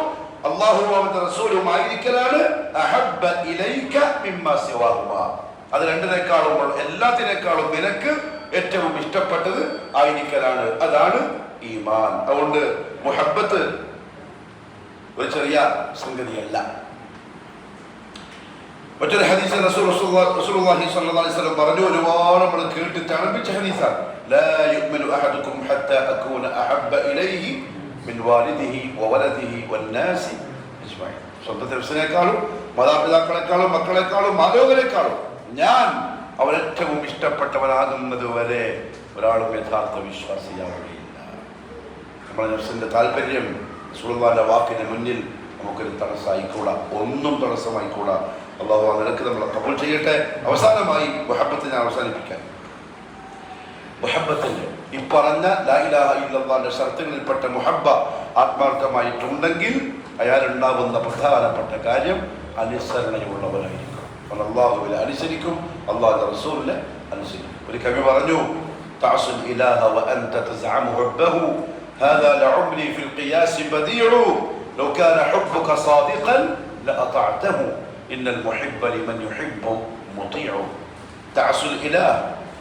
അല്ലാഹുവും അവന്റെ റസൂലും ആയിരിക്കലാണ് അഹബ്ബ ഇലൈക മിമ്മാ സിവാഹുമാ, അത് രണ്ടിനേക്കാളും എല്ലാത്തിനേക്കാളും നിനക്ക് ഏറ്റവും ഇഷ്ടപ്പെട്ടത് ആയിരിക്കലാണ്. അതാണ് ഈമാൻ. അതുകൊണ്ട് മുഹബ്ബത്ത് ഒരു ചെറിയ സംഗതിയല്ല. മറ്റൊരു ഹദീസിൽ റസൂലുള്ളാഹി സ്വല്ലല്ലാഹു അലൈഹി വസല്ലം പറഞ്ഞു, ഒരുപാട് നമ്മൾ കേട്ട് തണുപ്പിച്ച ഹദീസാണ്, ലാ യുഅ്മിനു അഹദുക്കും ഹത്താ അകൂന അഹബ്ബ ഇലൈഹി മിൻ വാലിദിഹി വവലദിഹി വന്നാസി അജ്മഈൻ. സ്വന്തം നഫ്സിനേക്കാളും മാതാപിതാക്കളെക്കാളും മക്കളെക്കാളും മാലോകരെക്കാളും ഞാൻ അവൻ ഏറ്റവും ഇഷ്ടപ്പെട്ടവനാകുന്നത് വരെ ഒരാളും യഥാർത്ഥ വിശ്വാസിയാവുകയില്ല. നമ്മുടെ നഫ്സിന്റെ താല്പര്യം റസൂലുള്ളാഹിന്റെ വാക്കിന് മുന്നിൽ നമുക്കൊരു തടസ്സമായിക്കൂടാ, ഒന്നും തടസ്സമായിക്കൂടാ. അല്ലാഹു ആ നിലക്ക് നമ്മളെ കബൂൽ ചെയ്യട്ടെ. അവസാനമായി മുഹബ്ബത്തിനെ അവസാനിപ്പിക്കാൻ, മുഹബ്ബത്തിന്റെ ഈ പറഞ്ഞ ലാ ഇലാഹ ഇല്ലല്ലാഹിന്റെ ഷർത്തുകളിൽപ്പെട്ട മുഹബ്ബ ആത്മാർത്ഥമായിട്ടുണ്ടെങ്കിൽ അയാളുണ്ടാവുന്ന പ്രധാനപ്പെട്ട കാര്യം അനുസരണയുള്ളവരായിരിക്കും. അല്ലാഹുവിനെ അനുസരിക്കും, അല്ലാഹുവിന്റെ റസൂലിനെ അനുസരിക്കും. ഒരു കവി പറഞ്ഞു, തഅസുൽ ഇലാഹ വഅൻത തസ്അമു ഹുബ്ബഹു ഹാദാ ലഉംരി ഫിൽ ഖിയാസ് ബദീഉ ലൗ കാന ഹുബ്ബുക സാദിഖൻ ലഅതഅതഹു ഇന്നൽ മുഹിബ്ബ ലിമൻ യുഹിബ്ബു മുതീഉ. തഅസുൽ ഇലാഹ,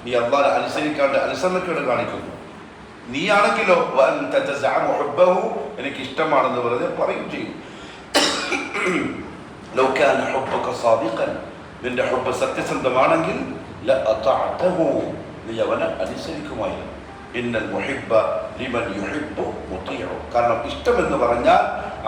നീ അല്ലാഹുവിനെ അനുസരിക്കാണ്ട് അനുസരണക്കേട് കാണിക്കുന്നു. നീയാണെങ്കിലോ വഅൻത തസ്അമു ഹുബ്ബഹു, എനിക്ക് ഇഷ്ടമാണെന്ന് വെറുതെ പറയും ചെയ്യും. ലൗ കാന ഹുബ്ബുക സാദിഖൻ, നിന്റെ ഹുബ്ബ് സത്യസന്ധമാണെങ്കിൽ ലഅതഅതഹു, നീ അവനെ അനുസരിക്കുമായിരുന്നു. ഇന്നൽ മുഹിബ്ബ ലിമൻ യുഹിബ്ബു മുതീഉ, കാരണം ഇഷ്ടമെന്ന് പറഞ്ഞാൽ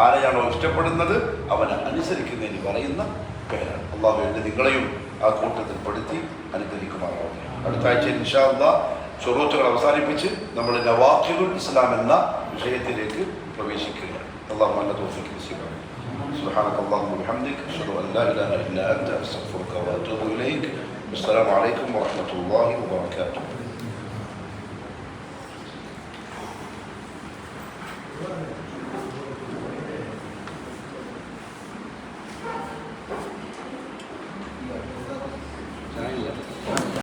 ആരെയാണോ ഇഷ്ടപ്പെടുന്നത് അവനെ അനുസരിക്കുന്നതിന് പറയുന്ന പേരാണ്. അല്ലാഹു എന്നെ നിങ്ങളെയും ആ കൂട്ടത്തിൽ പെടുത്തി അനുഗ്രഹിക്കുമാറാവട്ടെ. അടുത്ത ആഴ്ച ഇൻഷാ അല്ലാഹ് ശുറൂത്തുകൾ അവസാനിപ്പിച്ച് നമ്മൾ നവാഖിദുൽ ഇസ്ലാം എന്ന വിഷയത്തിലേക്ക് പ്രവേശിക്കുകയാണ്. അല്ലാഹു നല്ല തൗഫീഖ് നസീബ്. سبحانك اللهم وبحمدك أشهد أن لا إله إلا أنت أستغفرك وأتوب إليك. السلام عليكم ورحمة الله وبركاته.